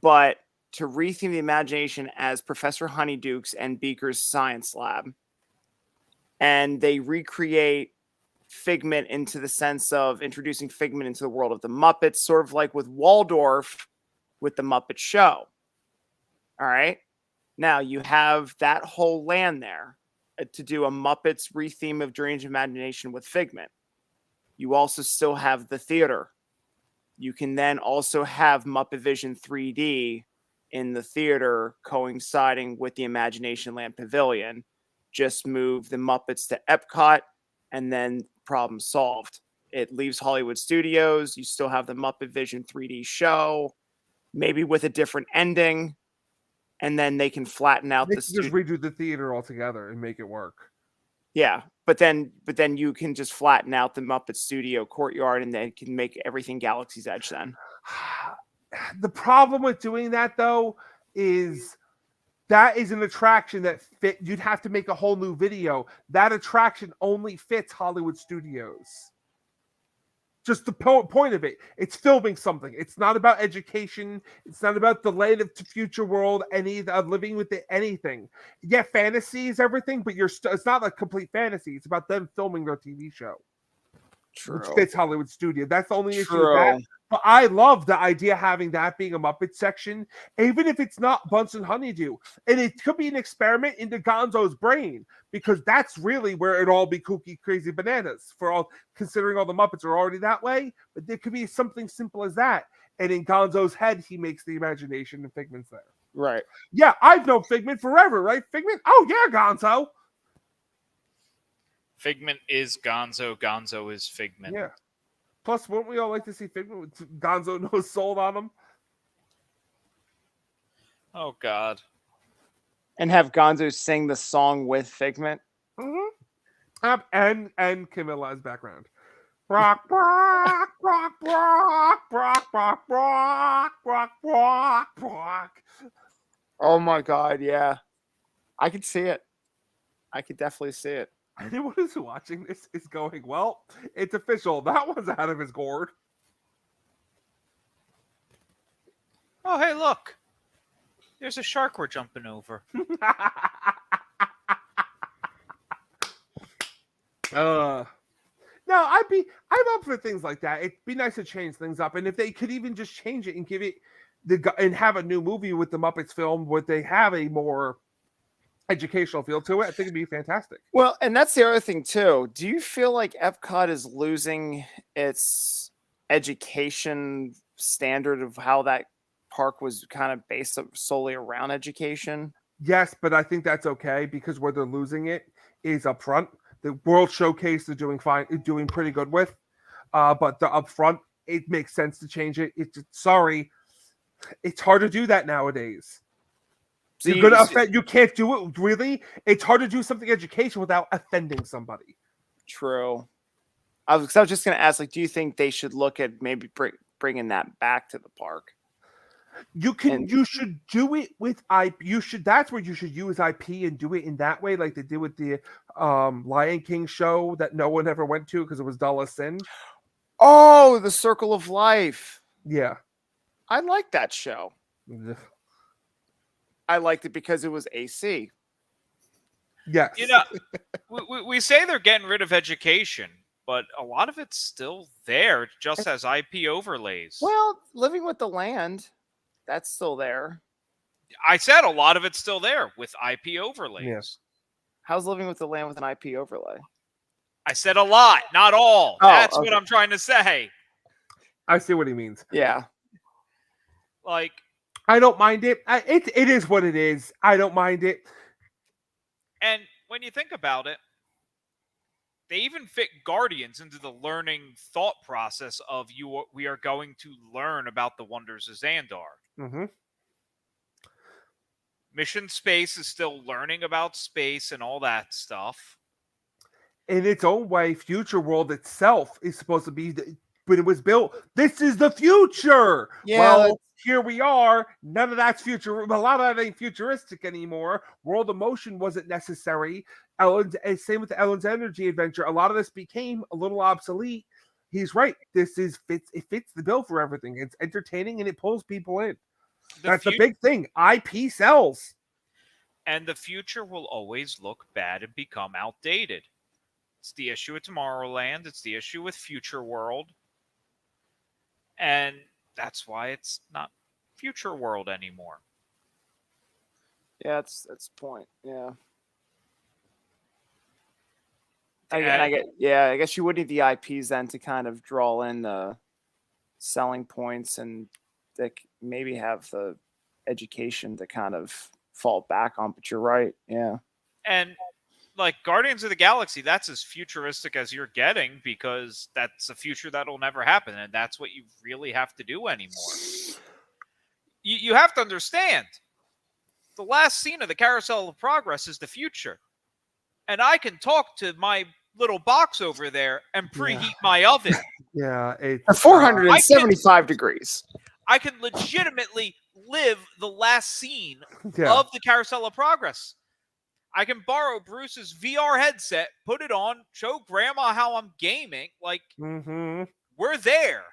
but to retheme the Imagination as Professor Honeydukes and Beaker's Science Lab. And they recreate Figment into the sense of introducing Figment into the world of the Muppets, sort of like with Waldorf with the Muppet Show. All right. Now you have that whole land there to do a Muppets retheme of Strange Imagination with Figment. You also still have the theater. You can then also have Muppet Vision 3D in the theater coinciding with the Imagination Land Pavilion. Just move the Muppets to Epcot and then problem solved. It leaves Hollywood Studios. You still have the Muppet Vision 3D show, maybe with a different ending, and then they can flatten out They the can just redo the theater altogether and make it work. Yeah, but then you can just flatten out the Muppet Studio courtyard and then can make everything Galaxy's Edge then. The problem with doing that, though, is that is an attraction that fit. You'd have to make a whole new video. That attraction only fits Hollywood Studios. Just the point of it. It's filming something. It's not about education. It's not about the land of the future world, living with anything. Yeah, fantasy is everything, but it's not a complete fantasy. It's about them filming their TV show. True. Which fits Hollywood Studio. That's the only issue with True. that. But I love the idea of having that being a Muppet section, even if it's not Bunsen Honeydew. And it could be an experiment into Gonzo's brain, because that's really where it all be kooky, crazy bananas. Considering all the Muppets are already that way, but there could be something simple as that. And in Gonzo's head, he makes the imagination and Figment's there. Right. Yeah, I've known Figment forever, right? Figment? Oh yeah, Gonzo. Figment is Gonzo. Gonzo is Figment. Yeah. Plus, wouldn't we all like to see Figment with Gonzo no soul on him? Oh God. And have Gonzo sing the song with Figment. Mm-hmm. And Camilla's background. Rock, rock, rock, rock, rock, rock, rock, rock, rock, rock. Oh my God, yeah. I could see it. I could definitely see it. Anyone who's watching this is going, well, it's official. That one's out of his gourd. Oh, hey, look. There's a shark we're jumping over. No, I'm up for things like that. It'd be nice to change things up, and if they could even just change it and give it and have a new movie with the Muppets film, would they have a more educational feel to it? I think it'd be fantastic. Well, and that's the other thing too. Do you feel like Epcot is losing its education standard of how that park was kind of based solely around education? Yes, but I think that's okay, because where they're losing it is up front. The World Showcase they're doing fine, doing pretty good with, but the up front, it makes sense to change it. Sorry, it's hard to do that nowadays. So You're gonna offend. You can't do it. Really, it's hard to do something educational without offending somebody. True. I was just going to ask, like, do you think they should look at maybe bringing that back to the park? You should do it with IP. That's where you should use IP and do it in that way, like they did with the Lion King show that no one ever went to because it was dull as sin. Oh, the Circle of Life. Yeah, I like that show. I liked it because it was AC. Yes. You know, we say they're getting rid of education, but a lot of it's still there. It just has IP overlays. Well, Living with the Land, that's still there. I said a lot of it's still there with IP overlays. Yes. How's Living with the Land with an IP overlay? I said a lot, not all. Oh, That's okay. what I'm trying to say. I see what he means. Yeah. Like, I don't mind it. It is what it is. I don't mind it. and when you think about it, they even fit Guardians into the learning thought process of we are going to learn about the wonders of Xandar. Mm-hmm. Mission Space is still learning about space and all that stuff. In its own way, Future World itself is supposed to be, when it was built, this is the future. Yeah, Well, here we are. None of that's future. A lot of that ain't futuristic anymore. World of Motion wasn't necessary. Same with the Ellen's Energy Adventure. A lot of this became a little obsolete. He's right. It fits the bill for everything. It's entertaining and it pulls people in. That's the big thing. IP sells. And the future will always look bad and become outdated. It's the issue with Tomorrowland. It's the issue with Future World. And that's why it's not Future World anymore. Yeah, that's the point. Yeah. And- I guess you would need the IPs then to kind of draw in the selling points and maybe have the education to kind of fall back on. But you're right. Yeah. And like Guardians of the Galaxy, that's as futuristic as you're getting because that's a future that'll never happen. And that's what you really have to do anymore. You have to understand the last scene of the Carousel of Progress is the future. And I can talk to my little box over there and preheat my oven. Yeah, it's At 475 degrees. I can legitimately live the last scene yeah. of the Carousel of Progress. I can borrow Bruce's VR headset, put it on, show Grandma how I'm gaming. Like, we're there.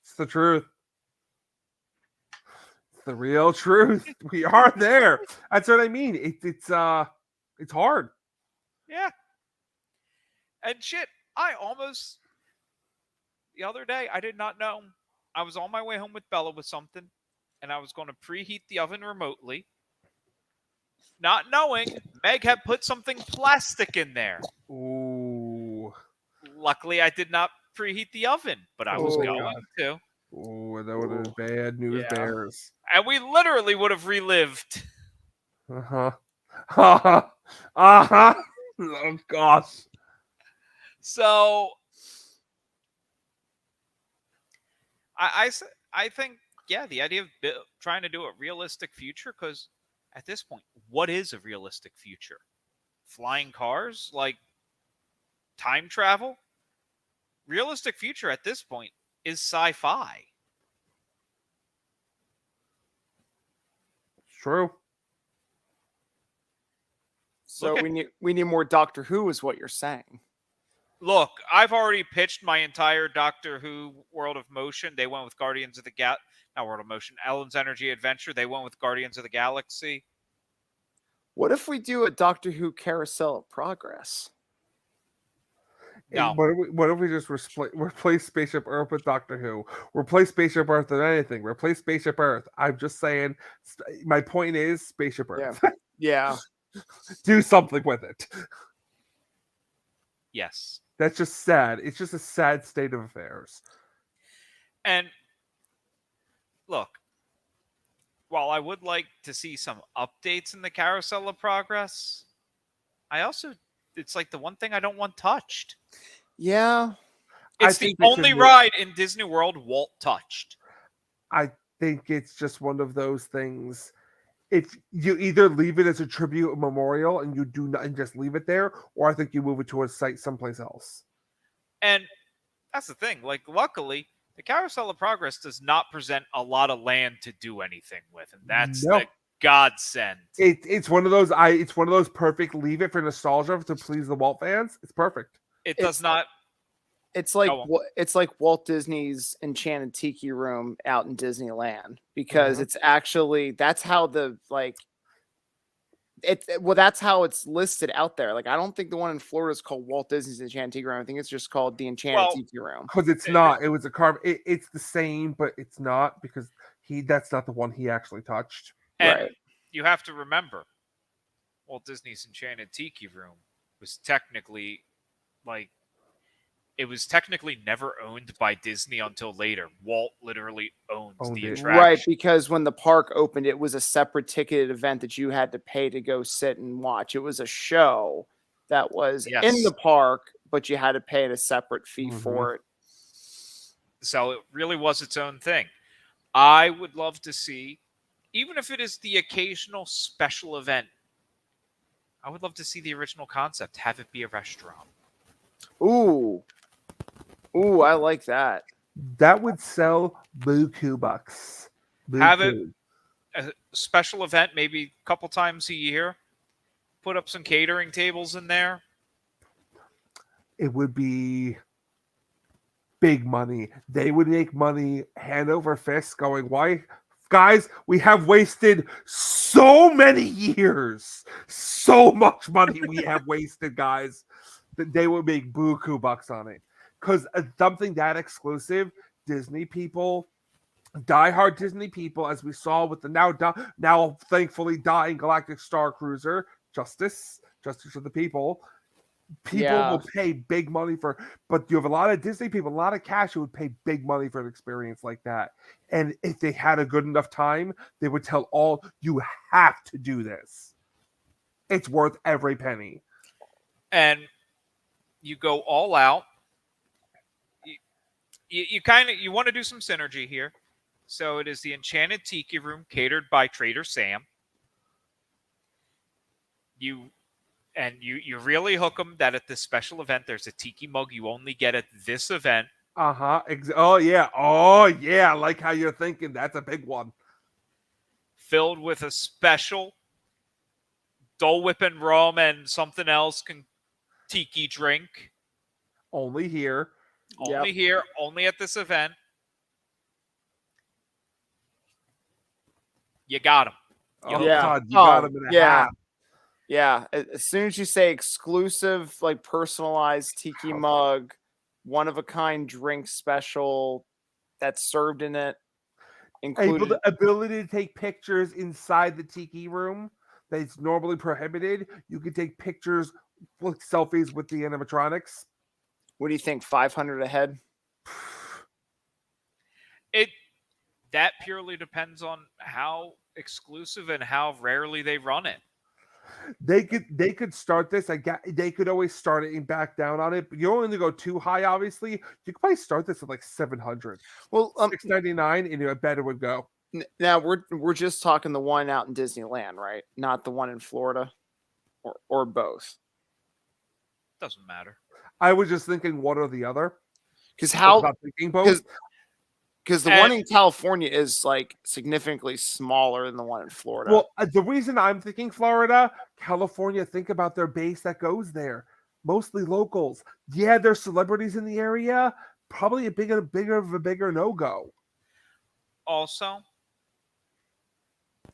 It's the truth. It's the real truth. We are there. That's what I mean. It's hard. Yeah. And shit, the other day, I did not know. I was on my way home with Bella with something, and I was going to preheat the oven remotely. Not knowing Meg had put something plastic in there. Ooh. Luckily, I did not preheat the oven, but I was Oh, going God. to. Oh, that would have been bad news Yeah. bears. And we literally would have relived. Uh-huh. Uh-huh. Oh gosh. So I think, yeah, the idea of trying to do a realistic future, because at this point, what is a realistic future? Flying cars? Like time travel? Realistic future at this point is sci-fi. True. So Look at- we need more Doctor Who, is what you're saying. Look, I've already pitched my entire Doctor Who World of Motion. They went with Guardians of the not World of Motion, Ellen's Energy Adventure. They went with Guardians of the Galaxy. What if we do a Doctor Who Carousel of Progress? No. What if we just replace Spaceship Earth with Doctor Who? Replace Spaceship Earth with anything. Replace Spaceship Earth. I'm just saying. My point is Spaceship Earth. Yeah. Do something with it. Yes. That's just sad. It's just a sad state of affairs. And look, while I would like to see some updates in the Carousel of Progress, it's like the one thing I don't want touched. Yeah. It's the only ride in Disney World Walt touched. I think it's just one of those things. If you either leave it as a tribute, a memorial, and you do not, and just leave it there, or I think you move it to a site someplace else. And that's the thing. Like, luckily, the Carousel of Progress does not present a lot of land to do anything with, and that's the godsend. It's one of those. It's one of those perfect. Leave it for nostalgia to please the Walt fans. It's perfect. It does not. It's like Walt Disney's Enchanted Tiki Room out in Disneyland, because it's actually, that's how that's how it's listed out there. Like, I don't think the one in Florida is called Walt Disney's Enchanted Tiki Room. I think it's just called the Enchanted Tiki Room. Because it's not. It was a carve. It's the same, but it's not, because that's not the one he actually touched. And you have to remember, Walt Disney's Enchanted Tiki Room was technically it was technically never owned by Disney until later. Walt literally owns the attraction. Right, because when the park opened, it was a separate ticketed event that you had to pay to go sit and watch. It was a show that was in the park, but you had to pay a separate fee for it. So it really was its own thing. I would love to see, even if it is the occasional special event, I would love to see the original concept, have it be a restaurant. Ooh, I like that. That would sell buku bucks. Have it a special event, maybe a couple times a year. Put up some catering tables in there. It would be big money. They would make money hand over fist, going, why Guys, we have wasted so many years, so much money we have wasted, guys, that they would make buku bucks on it. Because something that exclusive, Disney people, diehard Disney people, as we saw with the now thankfully dying Galactic Star Cruiser, Justice for the People. People Yeah. will pay big money for, but you have a lot of Disney people, a lot of cash who would pay big money for an experience like that. And if they had a good enough time, they would tell all, you have to do this. It's worth every penny. And you go all out. You kind of want to do some synergy here. So it is the Enchanted Tiki Room catered by Trader Sam. You really hook them that at this special event, there's a tiki mug you only get at this event. Oh yeah. I like how you're thinking. That's a big one. Filled with a special Dole Whip and rum and something else tiki drink. Only here. Only here. Only at this event. You got them. Oh, Yeah. God, you got them in a yeah. half. Yeah, as soon as you say exclusive, like personalized tiki mug, one of a kind drink special that's served in it, included. The ability to take pictures inside the tiki room that's normally prohibited. You can take pictures, like selfies with the animatronics. What do you think? 500 a head? That purely depends on how exclusive and how rarely they run it. They could start this. They could always start it and back down on it. But you don't want to go too high, obviously. You could probably start this at like 700. Well, $699, and I bet it would go. Now we're just talking the one out in Disneyland, right? Not the one in Florida, or both. Doesn't matter. I was just thinking one or the other. Because Thinking both. Because the one in California is like significantly smaller than the one in Florida. Well, the reason I'm thinking Florida, California, think about their base that goes there. Mostly locals. Yeah, there's celebrities in the area. Probably a bigger no-go. Also,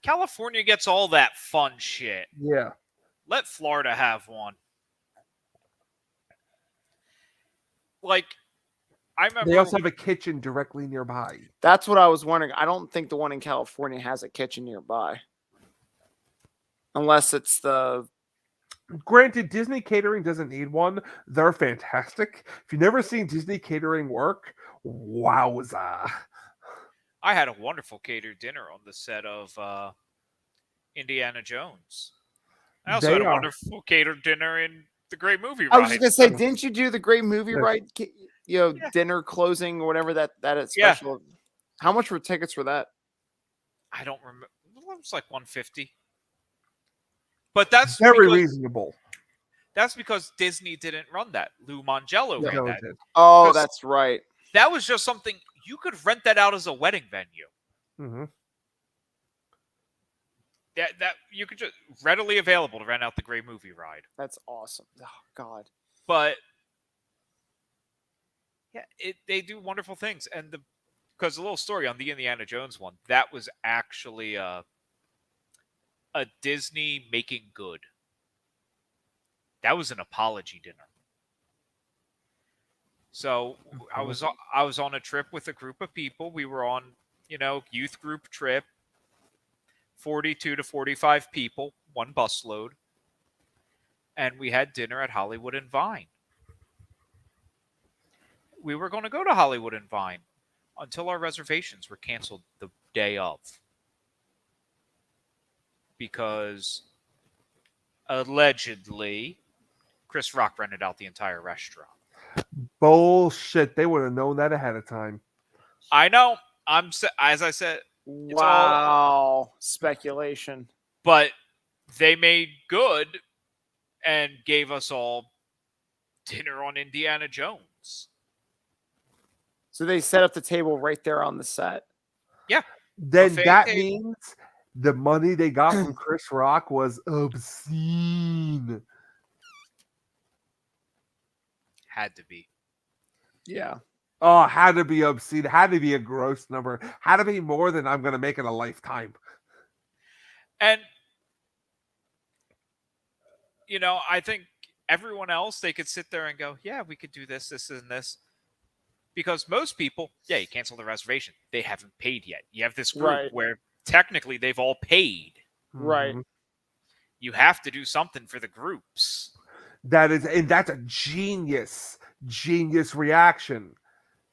California gets all that fun shit. Yeah. Let Florida have one. Like, I remember They also have a kitchen directly nearby. That's what I was wondering. I don't think the one in California has a kitchen nearby. Unless it's the... Granted, Disney Catering doesn't need one. They're fantastic. If you've never seen Disney Catering work, wowza. I had a wonderful catered dinner on the set of Indiana Jones. I also had a wonderful catered dinner in the Great Movie Ride. I was just going to say, didn't you do the Great Movie Ride? Dinner closing or whatever that is special. Yeah. How much were tickets for that? I don't remember. It was like $150. But that's very reasonable. That's because Disney didn't run that. Lou Mongello ran that. Oh, that's right. That was just something you could rent that out as a wedding venue. Mm-hmm. That you could just readily available to rent out the Great Movie Ride. That's awesome. Oh God. But yeah, they do wonderful things, and because a little story on the Indiana Jones one, that was actually a Disney making good. That was an apology dinner. So I was on a trip with a group of people. We were on, youth group trip. 42 to 45 people, one busload. And we had dinner at Hollywood and Vine. We were going to go to Hollywood and Vine until our reservations were canceled the day of. Because allegedly, Chris Rock rented out the entire restaurant. Bullshit. They would have known that ahead of time. I know. As I said, wow. Speculation. But they made good and gave us all dinner on Indiana Jones. So they set up the table right there on the set. Yeah. Then that means the money they got from Chris Rock was obscene. Had to be. Yeah. Oh, had to be obscene. Had to be a gross number. Had to be more than I'm going to make in a lifetime. And I think everyone else, they could sit there and go, yeah, we could do this, this, and this. Because most people, yeah, you cancel the reservation. They haven't paid yet. You have this group Right. where technically they've all paid. Right. Mhm. You have to do something for the groups. That's a genius reaction.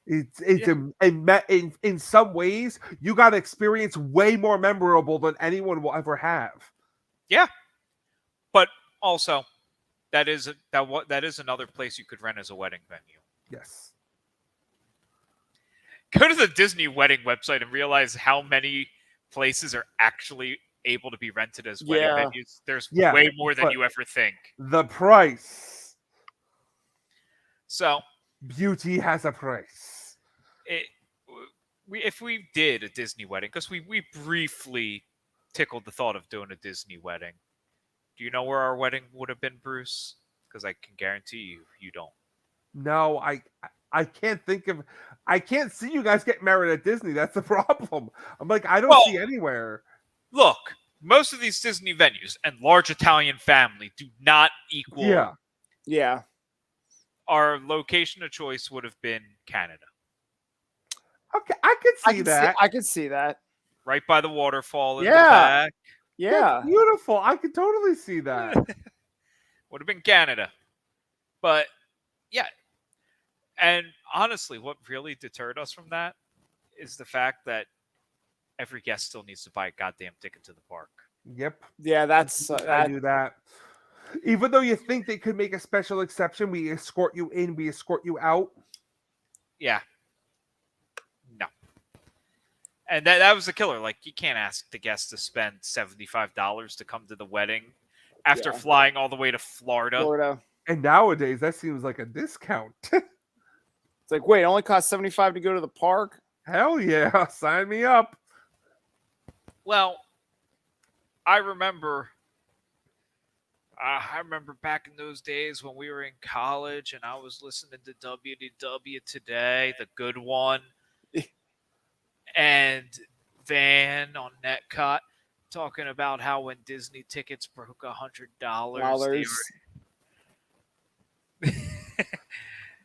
It's in some ways you got to experience way more memorable than anyone will ever have. Yeah. But also, that is another place you could rent as a wedding venue. Yes. Go to the Disney wedding website and realize how many places are actually able to be rented as wedding Yeah. venues. There's Yeah, way more than but- you ever think. The price. So, Beauty has a price. if we did a Disney wedding, because we briefly tickled the thought of doing a Disney wedding. Do you know where our wedding would have been, Bruce? Because I can guarantee you don't. No, I can't think of. I can't see you guys get married at Disney. That's the problem. I'm like, I don't Well- see anywhere. Look, most of these Disney venues and large Italian family do not equal. Yeah. Yeah. Our location of choice would have been Canada, Okay, I could see that. I could see that. right by the waterfall in the Yeah. back. Yeah. That's beautiful. I could totally see that. Would have been Canada. But yeah. And honestly, what really deterred us from that is the fact that every guest still needs to buy a goddamn ticket to the park. Yep. Yeah, that's I that, do that. Even though you think they could make a special exception, we escort you in, we escort you out. Yeah. No. And that was the killer. Like, you can't ask the guests to spend $75 to come to the wedding after Yeah. flying all the way to Florida. Florida. And nowadays, that seems like a discount. It's like, wait, it only costs $75 to go to the park? Hell yeah, sign me up. Well, I remember back in those days when we were in college and I was listening to WDW Today, the good one, and Van on Netcut talking about how when Disney tickets broke $100,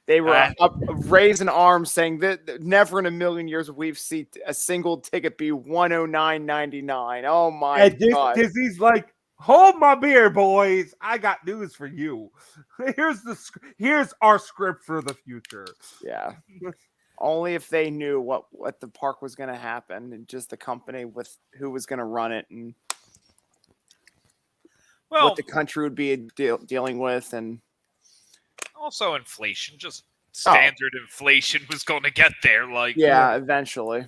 They were Ah. up, raising arms saying that never in a million years we've seen a single ticket be $109.99. Oh my And god! Disney's like, hold my beer, boys. I got news for you. Here's our script for the future. Yeah. Only if they knew what the park was going to happen and just the company with who was going to run it and well, what the country would be dealing with. And also inflation, just standard inflation was going to get there. Like, yeah, eventually.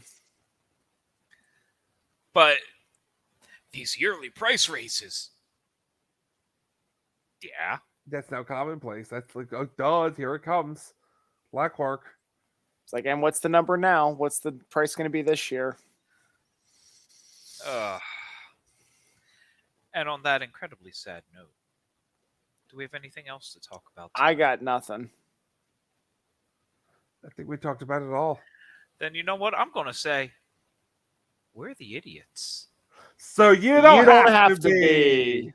but these yearly price raises. Yeah. That's now commonplace. That's like, oh, duh, here it comes. Black Mark. It's like, and what's the number now? What's the price going to be this year? And on that incredibly sad note, do we have anything else to talk about? I got nothing. I think we talked about it all. Then you know what? I'm going to say, we're the idiots. So you don't, You don't have have to be.